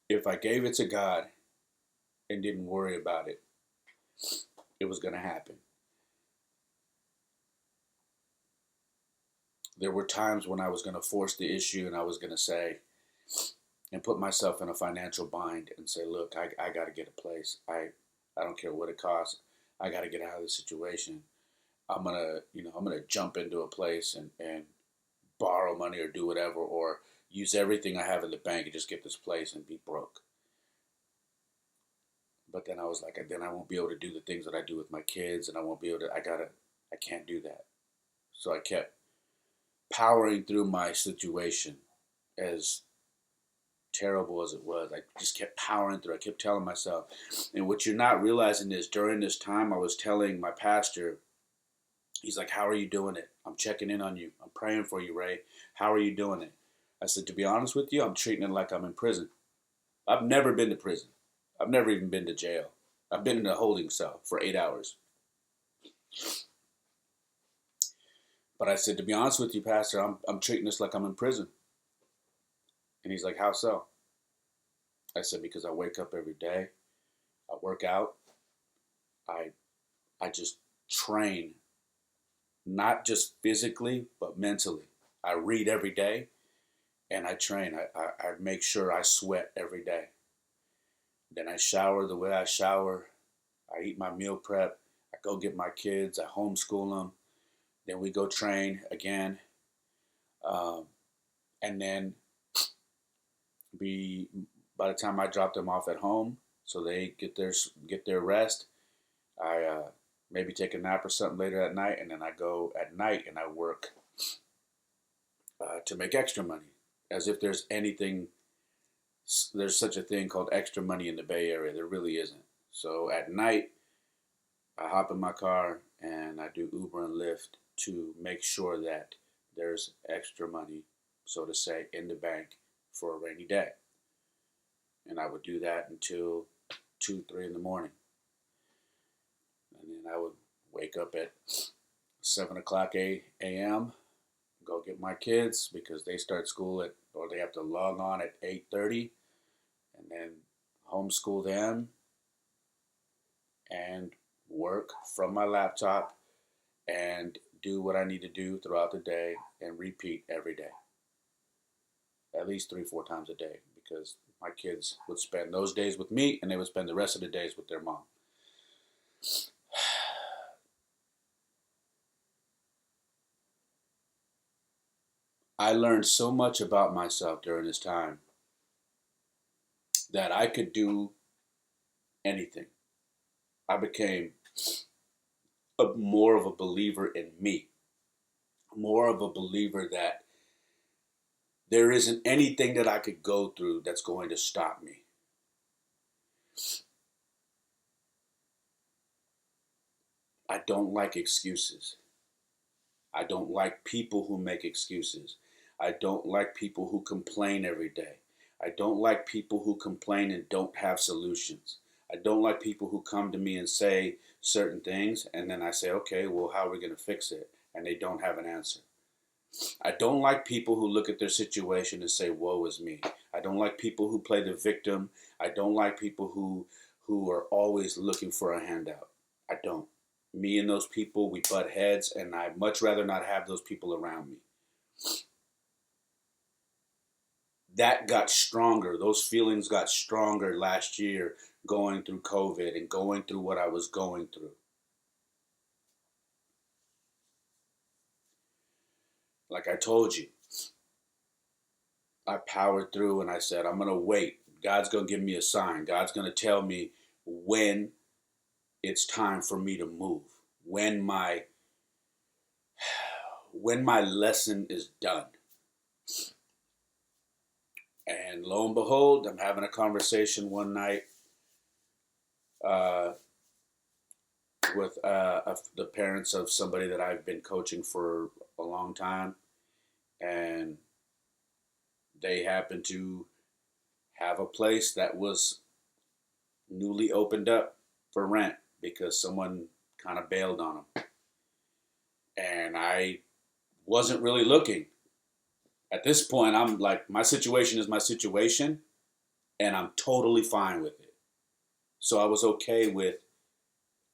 if I gave it to God and didn't worry about it, it was going to happen. There were times when I was going to force the issue and I was going to say, and put myself in a financial bind and say, look, I got to get a place. I don't care what it costs. I got to get out of this situation. I'm gonna jump into a place and borrow money or do whatever, or use everything I have in the bank and just get this place and be broke. But then I was like, then I won't be able to do the things that I do with my kids, and I won't be able to. I can't do that. So I kept powering through my situation, as terrible as it was. I just kept powering through. I kept telling myself, and what you're not realizing is during this time, I was telling my pastor. He's like, how are you doing it? I'm checking in on you. I'm praying for you, Ray. How are you doing it? I said, to be honest with you, I'm treating it like I'm in prison. I've never been to prison. I've never even been to jail. I've been in a holding cell for 8 hours. But I said, to be honest with you, Pastor, I'm treating this like I'm in prison. And he's like, how so? I said, because I wake up every day. I work out. I just train, not just physically, but mentally. I read every day and I train. I make sure I sweat every day. Then I shower the way I shower. I eat my meal prep. I go get my kids. I homeschool them. Then we go train again. And then by the time I drop them off at home, so they get their rest, I maybe take a nap or something later at night, and then I go at night and I work to make extra money. As if there's such a thing called extra money in the Bay Area. There really isn't. So at night, I hop in my car and I do Uber and Lyft to make sure that there's extra money, so to say, in the bank for a rainy day. And I would do that until 2, 3 in the morning. And then I would wake up at 7 o'clock a.m. Go get my kids because they start school or they have to log on at 8:30, and then homeschool them and work from my laptop and do what I need to do throughout the day and repeat every day, at least 3, 4 times a day, because my kids would spend those days with me and they would spend the rest of the days with their mom. I learned so much about myself during this time that I could do anything. I became more of a believer in me, more of a believer that there isn't anything that I could go through that's going to stop me. I don't like excuses. I don't like people who make excuses. I don't like people who complain every day. I don't like people who complain and don't have solutions. I don't like people who come to me and say certain things and then I say, okay, well, how are we going to fix it? And they don't have an answer. I don't like people who look at their situation and say, woe is me. I don't like people who play the victim. I don't like people who are always looking for a handout. I don't. Me and those people, we butt heads, and I'd much rather not have those people around me. That got stronger. Those feelings got stronger last year going through COVID and going through what I was going through. Like I told you, I powered through and I said, I'm going to wait. God's going to give me a sign. God's going to tell me when it's time for me to move, when my lesson is done. And lo and behold, I'm having a conversation one night uh, with the parents of somebody that I've been coaching for a long time, and they happen to have a place that was newly opened up for rent because someone kind of bailed on them. And I wasn't really looking. At this point, I'm like, my situation is my situation, and I'm totally fine with it. So I was okay with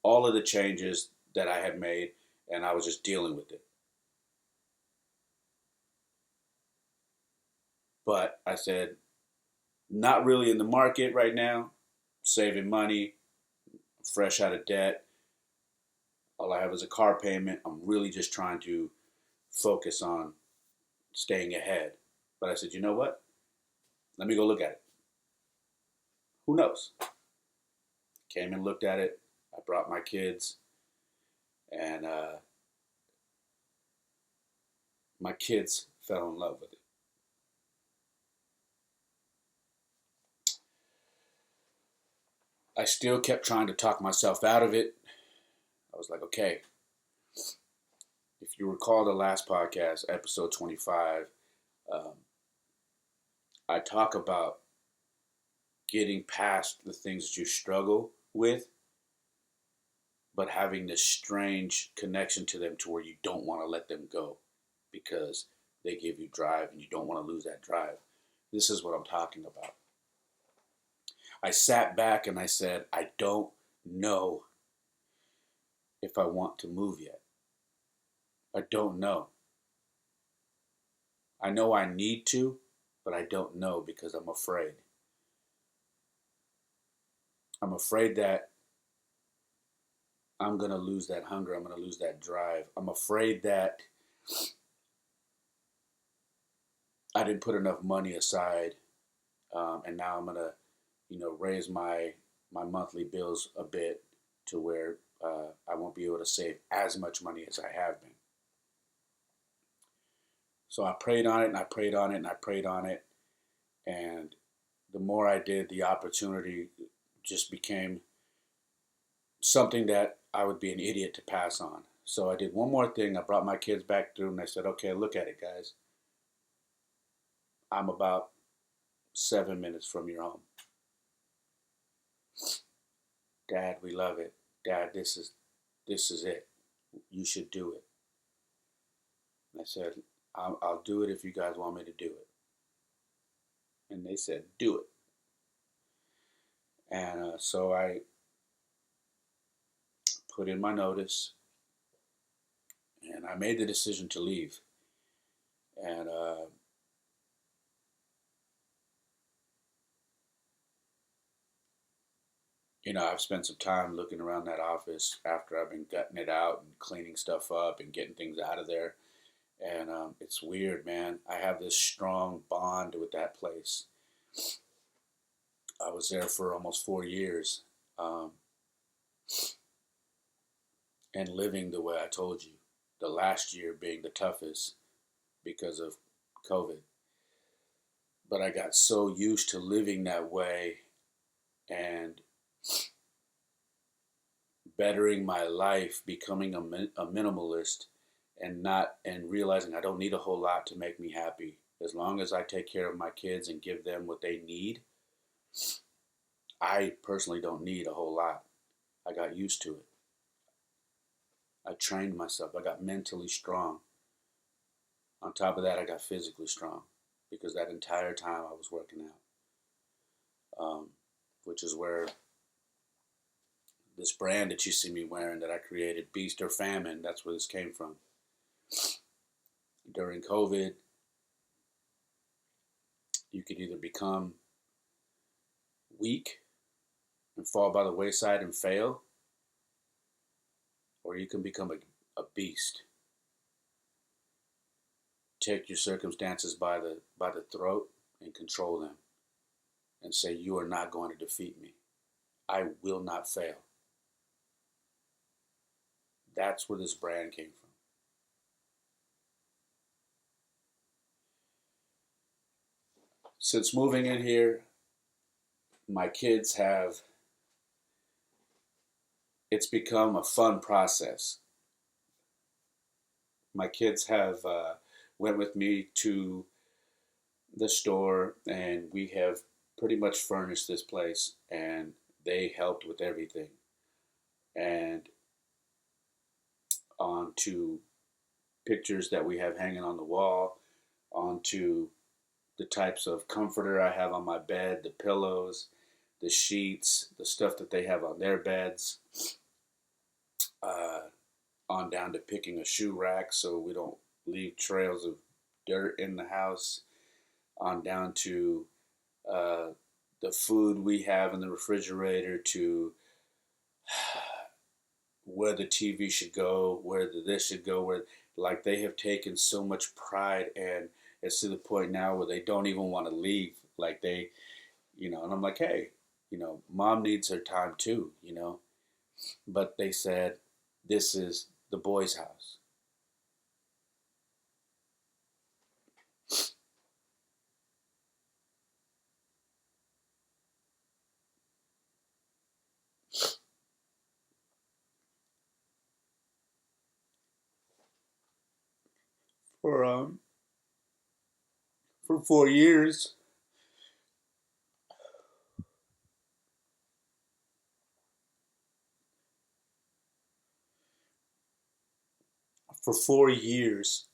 all of the changes that I had made, and I was just dealing with it. But I said, not really in the market right now, saving money, fresh out of debt. All I have is a car payment. I'm really just trying to focus on staying ahead. But I said, you know what? Let me go look at it. Who knows? Came and looked at it. I brought my kids, and my kids fell in love with it. I still kept trying to talk myself out of it. I was like, okay, if you recall the last podcast, episode 25, um, I talk about getting past the things that you struggle with, but having this strange connection to them to where you don't want to let them go because they give you drive and you don't want to lose that drive. This is what I'm talking about. I sat back and I said, I don't know if I want to move yet. I don't know. I know I need to, but I don't know because I'm afraid. I'm afraid that I'm going to lose that hunger. I'm going to lose that drive. I'm afraid that I didn't put enough money aside, and now I'm going to, raise my monthly bills a bit to where I won't be able to save as much money as I have been. So I prayed on it and I prayed on it and I prayed on it. And the more I did, the opportunity just became something that I would be an idiot to pass on. So I did one more thing. I brought my kids back through and I said, okay, look at it, guys. I'm about 7 minutes from your home. Dad, we love it. Dad, this is it. You should do it. I said, I'll do it if you guys want me to do it. And they said, do it. And so I put in my notice and I made the decision to leave. And, I've spent some time looking around that office after I've been gutting it out and cleaning stuff up and getting things out of there. And it's weird, man. I have this strong bond with that place. I was there for almost 4 years, um, and living the way I told you. The last year being the toughest because of COVID. But I got so used to living that way and bettering my life, becoming a minimalist, and realizing I don't need a whole lot to make me happy. As long as I take care of my kids and give them what they need, I personally don't need a whole lot. I got used to it. I trained myself. I got mentally strong. On top of that, I got physically strong because that entire time I was working out, which is where this brand that you see me wearing that I created, Beast or Famine, that's where this came from. During COVID, you could either become weak and fall by the wayside and fail, or you can become a beast. Take your circumstances by the throat and control them and say, you are not going to defeat me. I will not fail. That's where this brand came from. Since moving in here, my kids have, it's become a fun process. My kids have went with me to the store and we have pretty much furnished this place and they helped with everything. And on to pictures that we have hanging on the wall, onto the types of comforter I have on my bed, the pillows, the sheets, the stuff that they have on their beds, uh, on down to picking a shoe rack so we don't leave trails of dirt in the house, on down to uh, the food we have in the refrigerator, to where the TV should go, where this should go, where like they have taken so much pride, and it's to the point now where they don't even want to leave. Like and I'm like, hey, mom needs her time too. But they said, this is the boys' house. For for 4 years, for 4 years,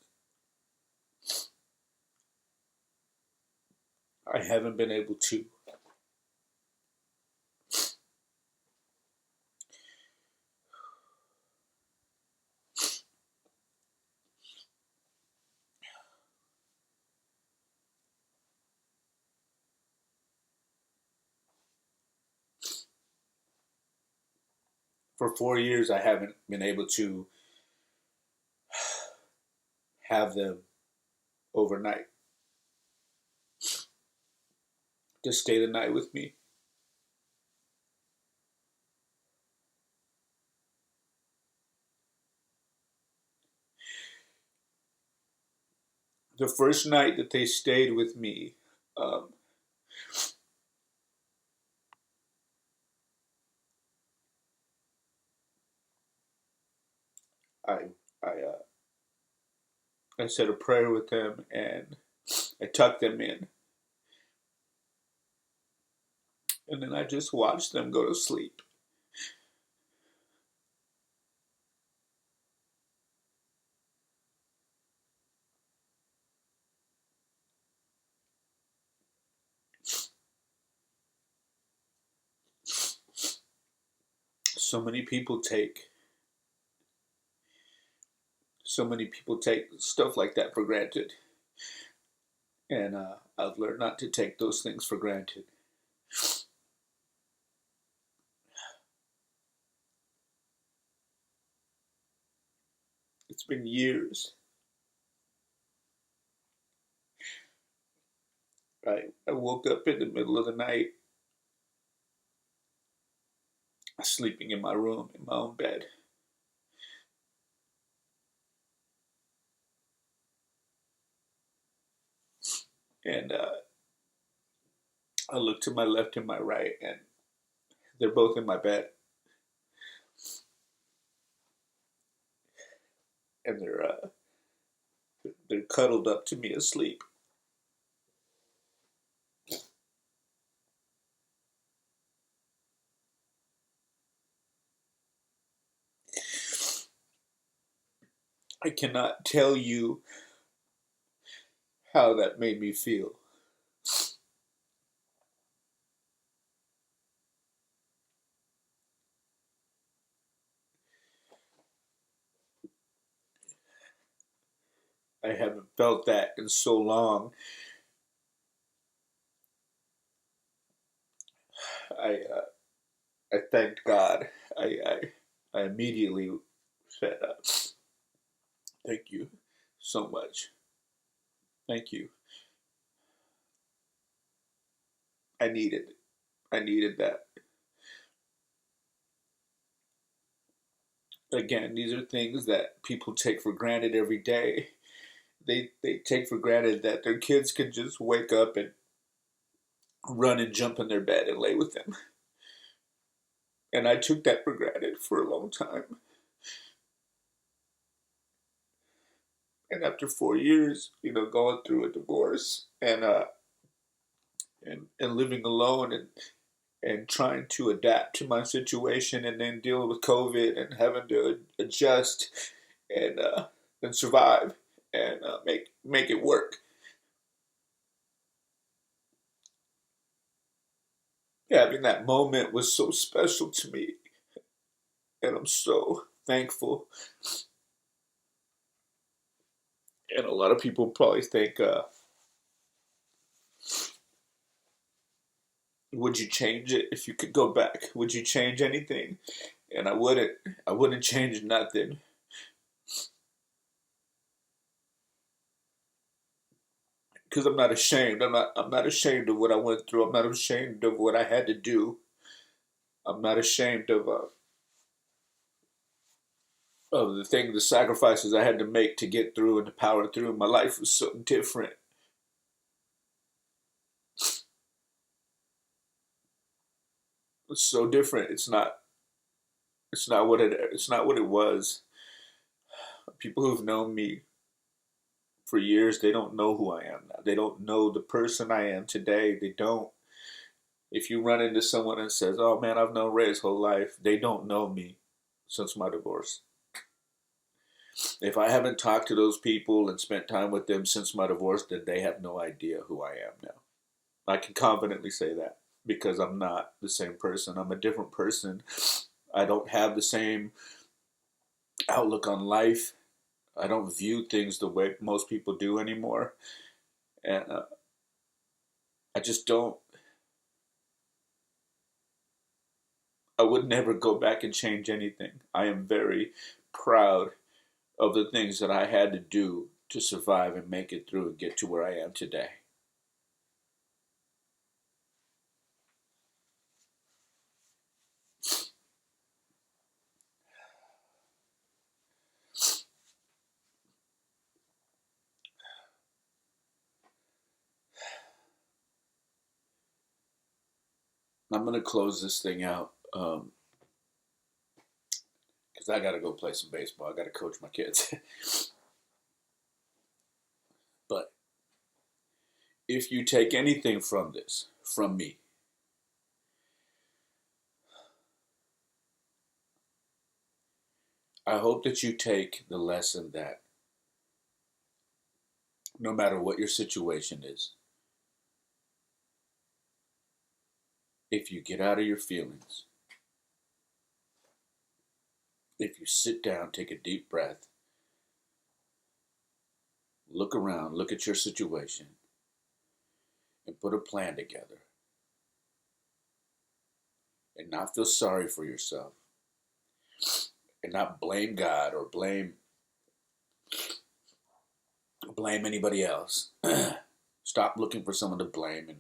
I haven't been able to. For 4 years, I haven't been able to have them overnight to stay the night with me. The first night that they stayed with me, um, I I said a prayer with them and I tucked them in, and then I just watched them go to sleep. So many people take stuff like that for granted, and I've learned not to take those things for granted. It's been years. I woke up in the middle of the night, sleeping in my room, in my own bed. And I look to my left and my right, and they're both in my bed. And they're cuddled up to me asleep. I cannot tell you how that made me feel. I haven't felt that in so long. I thanked God. I immediately said, "Thank you so much. Thank you. I needed I needed that." Again, these are things that people take for granted every day. They take for granted that their kids can just wake up and run and jump in their bed and lay with them. And I took that for granted for a long time. And after 4 years, going through a divorce and living alone and trying to adapt to my situation and then dealing with COVID and having to adjust and survive and make it work. Having that moment was so special to me, and I'm so thankful. And a lot of people probably think, would you change it if you could go back? Would you change anything? And I wouldn't. I wouldn't change nothing because I'm not ashamed. I'm not ashamed of what I went through. I'm not ashamed of what I had to do. I'm not ashamed of the sacrifices I had to make to get through and to power through. My life was so different. It's so different. It's not what it was. People who've known me for years, they don't know who I am now. They don't know the person I am today. They don't. If you run into someone and says, "Oh man, I've known Ray his whole life," they don't know me since my divorce. If I haven't talked to those people and spent time with them since my divorce, then they have no idea who I am now. I can confidently say that because I'm not the same person. I'm a different person. I don't have the same outlook on life. I don't view things the way most people do anymore. And I just don't. I would never go back and change anything. I am very proud of the things that I had to do to survive and make it through and get to where I am today. I'm going to close this thing out because I got to go play some baseball. I got to coach my kids. But if you take anything from this, from me, I hope that you take the lesson that no matter what your situation is, if you get out of your feelings if you sit down, take a deep breath, look around, look at your situation, and put a plan together, and not feel sorry for yourself, and not blame God or blame anybody else. Stop looking for someone to blame, and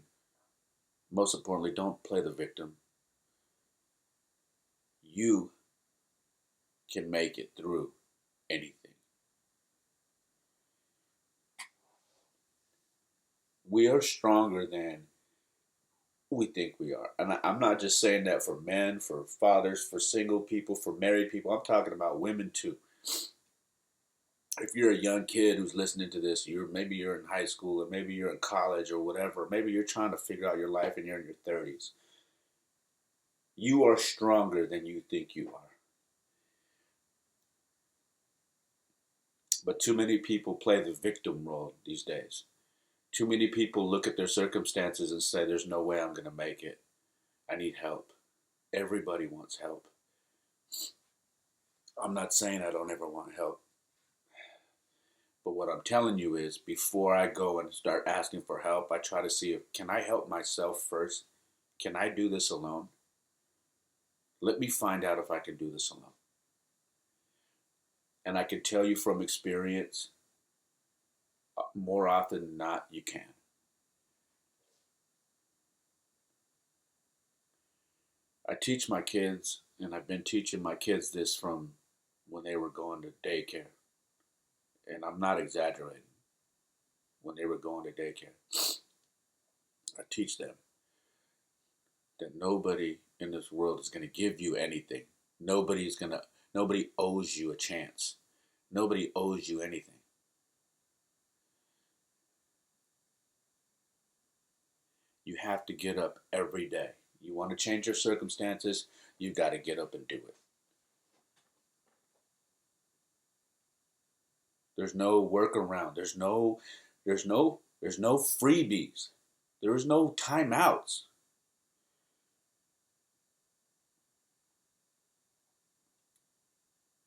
most importantly, don't play the victim. You can make it through anything. We are stronger than we think we are. And I'm not just saying that for men, for fathers, for single people, for married people. I'm talking about women too. If you're a young kid who's listening to this, maybe you're in high school or maybe you're in college or whatever. Maybe you're trying to figure out your life and you're in your 30s. You are stronger than you think you are. But too many people play the victim role these days. Too many people look at their circumstances and say, there's no way I'm going to make it. I need help. Everybody wants help. I'm not saying I don't ever want help. But what I'm telling you is before I go and start asking for help, I try to see if can I help myself first? Can I do this alone? Let me find out if I can do this alone. And I can tell you from experience, more often than not, you can. I teach my kids, and I've been teaching my kids this from when they were going to daycare. And I'm not exaggerating. When they were going to daycare, I teach them that nobody in this world is going to give you anything. Nobody owes you a chance. Nobody owes you anything. You have to get up every day. You want to change your circumstances, you've got to get up and do it. There's no workaround. There's no freebies. There is no timeouts.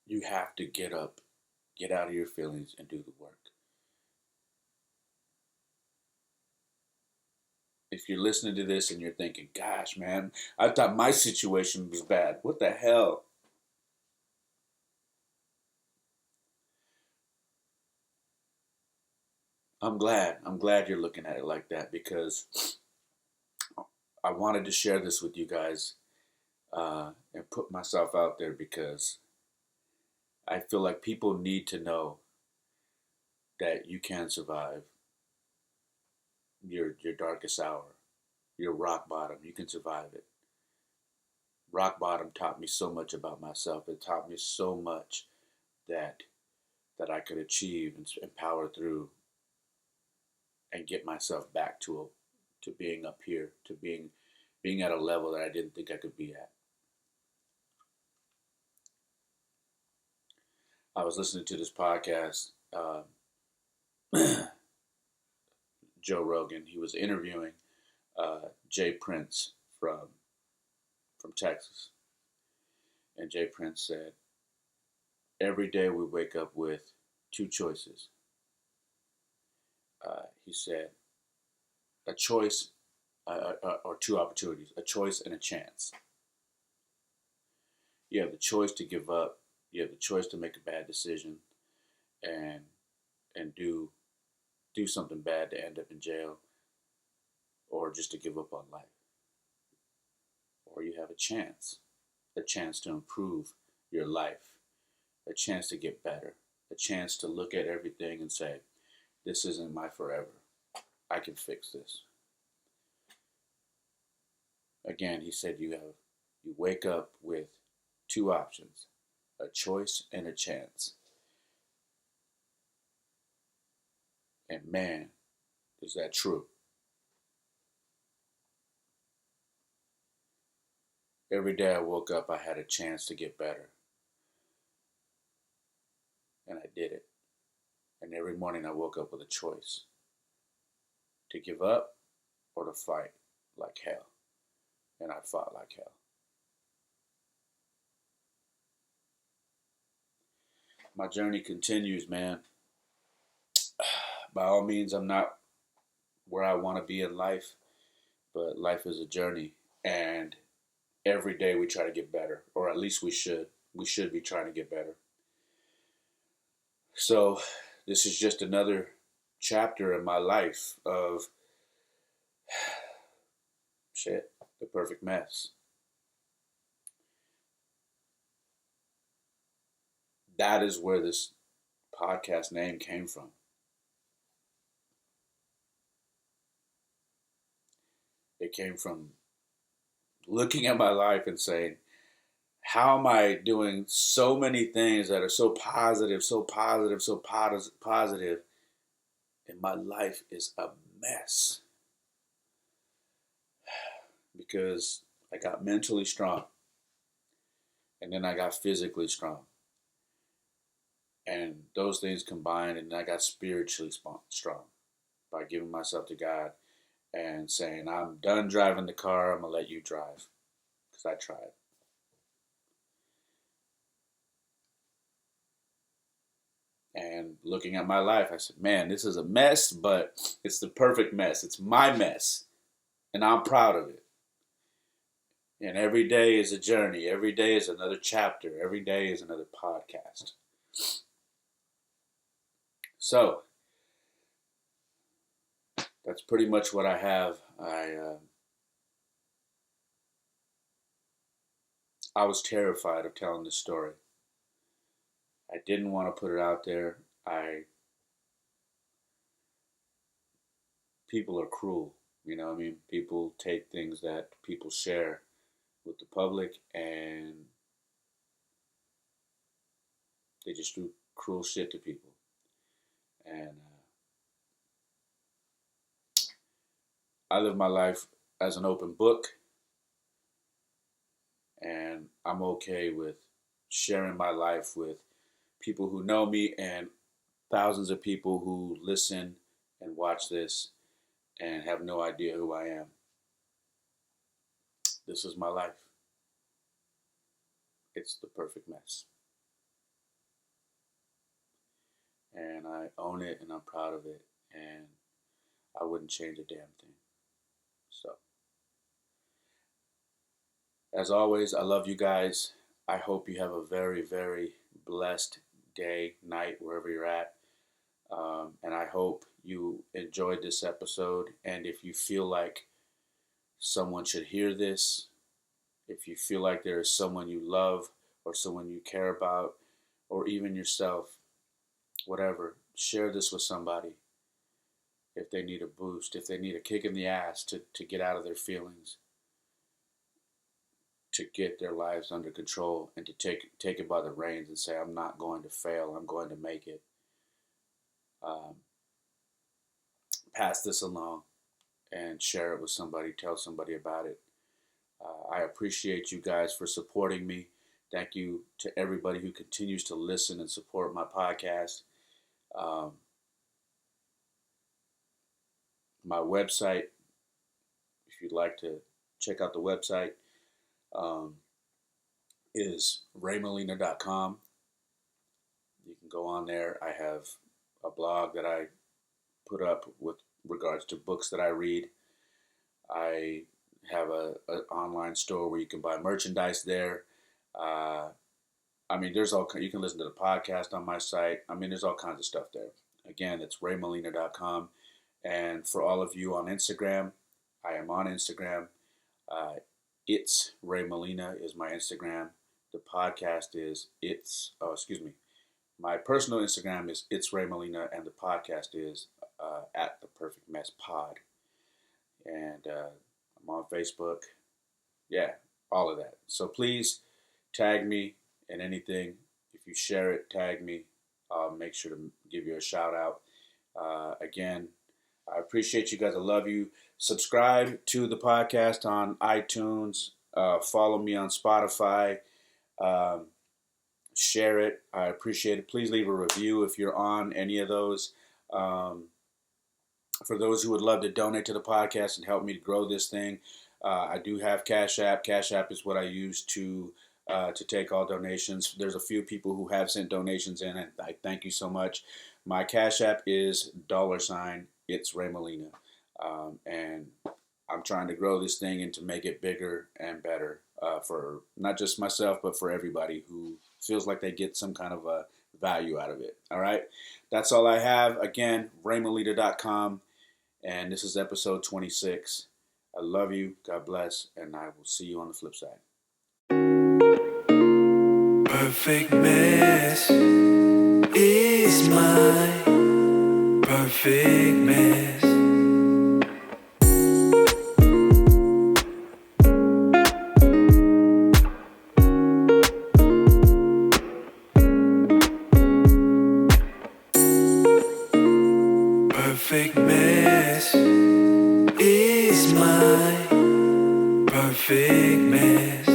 You have to get up, get out of your feelings, and do the work. If you're listening to this and you're thinking, gosh, man, I thought my situation was bad. What the hell? I'm glad. I'm glad you're looking at it like that because I wanted to share this with you guys and put myself out there because I feel like people need to know that you can survive your darkest hour, your rock bottom. You can survive it. Rock bottom taught me so much about myself. It taught me so much that I could achieve and power through and get myself back to being up here, to being at a level that I didn't think I could be at. I was listening to this podcast, Joe Rogan. He was interviewing Jay Prince from Texas, and Jay Prince said, "Every day we wake up with two choices." He said, "A choice or two opportunities, a choice and a chance. You have the choice to give up. You have the choice to make a bad decision and do something bad to end up in jail, or just to give up on life. Or you have a chance to improve your life, a chance to get better, a chance to look at everything and say, this isn't my forever. I can fix this." Again, he said you wake up with two options, a choice and a chance. And man, is that true. Every day I woke up, I had a chance to get better. And I did it. And every morning I woke up with a choice to give up or to fight like hell. And I fought like hell. my journey continues, man. By all means, I'm not where I want to be in life, but life is a journey, and every day we try to get better, or at least we should. We should be trying to get better. So, this is just another chapter in my life of shit, the perfect mess. That is where this podcast name came from. It came from looking at my life and saying, how am I doing so many things that are so positive, so positive, so positive, and my life is a mess because I got mentally strong and then I got physically strong. And those things combined, and I got spiritually strong by giving myself to God and saying, I'm done driving the car, I'm going to let you drive because I tried. And looking at my life, I said, man, this is a mess, but it's the perfect mess. It's my mess, and I'm proud of it. And every day is a journey. Every day is another chapter. Every day is another podcast. So that's pretty much what I have. I was terrified of telling this story. I didn't want to put it out there. People are cruel. You know what I mean? People take things that people share with the public and they just do cruel shit to people. And I live my life as an open book, and I'm okay with sharing my life with people who know me and thousands of people who listen and watch this and have no idea who I am. This is my life. It's the perfect mess. And I own it and I'm proud of it. And I wouldn't change a damn thing. So, as always, I love you guys. I hope you have a very, very blessed day, night, wherever you're at. And I hope you enjoyed this episode. And if you feel like someone should hear this, if you feel like there is someone you love or someone you care about, or even yourself, whatever, share this with somebody. If they need a boost, if they need a kick in the ass to get out of their feelings, to get their lives under control, and to take it by the reins and say, I'm not going to fail, I'm going to make it. Pass this along and share it with somebody, tell somebody about it. I appreciate you guys for supporting me. Thank you to everybody who continues to listen and support my podcast. My website, if you'd like to check out the website, is raymolina.com. You can go on there. I have a blog that I put up with regards to books that I read. I have an online store where you can buy merchandise there. I mean, you can listen to the podcast on my site. I mean, there's all kinds of stuff there. Again, it's raymolina.com. And for all of you on Instagram, I am on Instagram. It's Ray Molina is my Instagram. The podcast is my personal Instagram is It's Ray Molina, and the podcast is at The Perfect Mess Pod. And I'm on Facebook. Yeah, all of that. So please tag me in anything. If you share it, tag me. I'll make sure to give you a shout out. Again, I appreciate you guys. I love you. Subscribe to the podcast on iTunes. Follow me on Spotify. Share it. I appreciate it. Please leave a review if you're on any of those. For those who would love to donate to the podcast and help me to grow this thing, I do have Cash App. Cash App is what I use to to take all donations. There's a few people who have sent donations in, and I thank you so much. My Cash App is $ It's Ray Molina, and I'm trying to grow this thing and to make it bigger and better for not just myself, but for everybody who feels like they get some kind of a value out of it. All right, that's all I have. Again, raymolina.com, and this is episode 26. I love you. God bless, and I will see you on the flip side. Perfect mess is my perfect mess. Perfect mess is my perfect mess.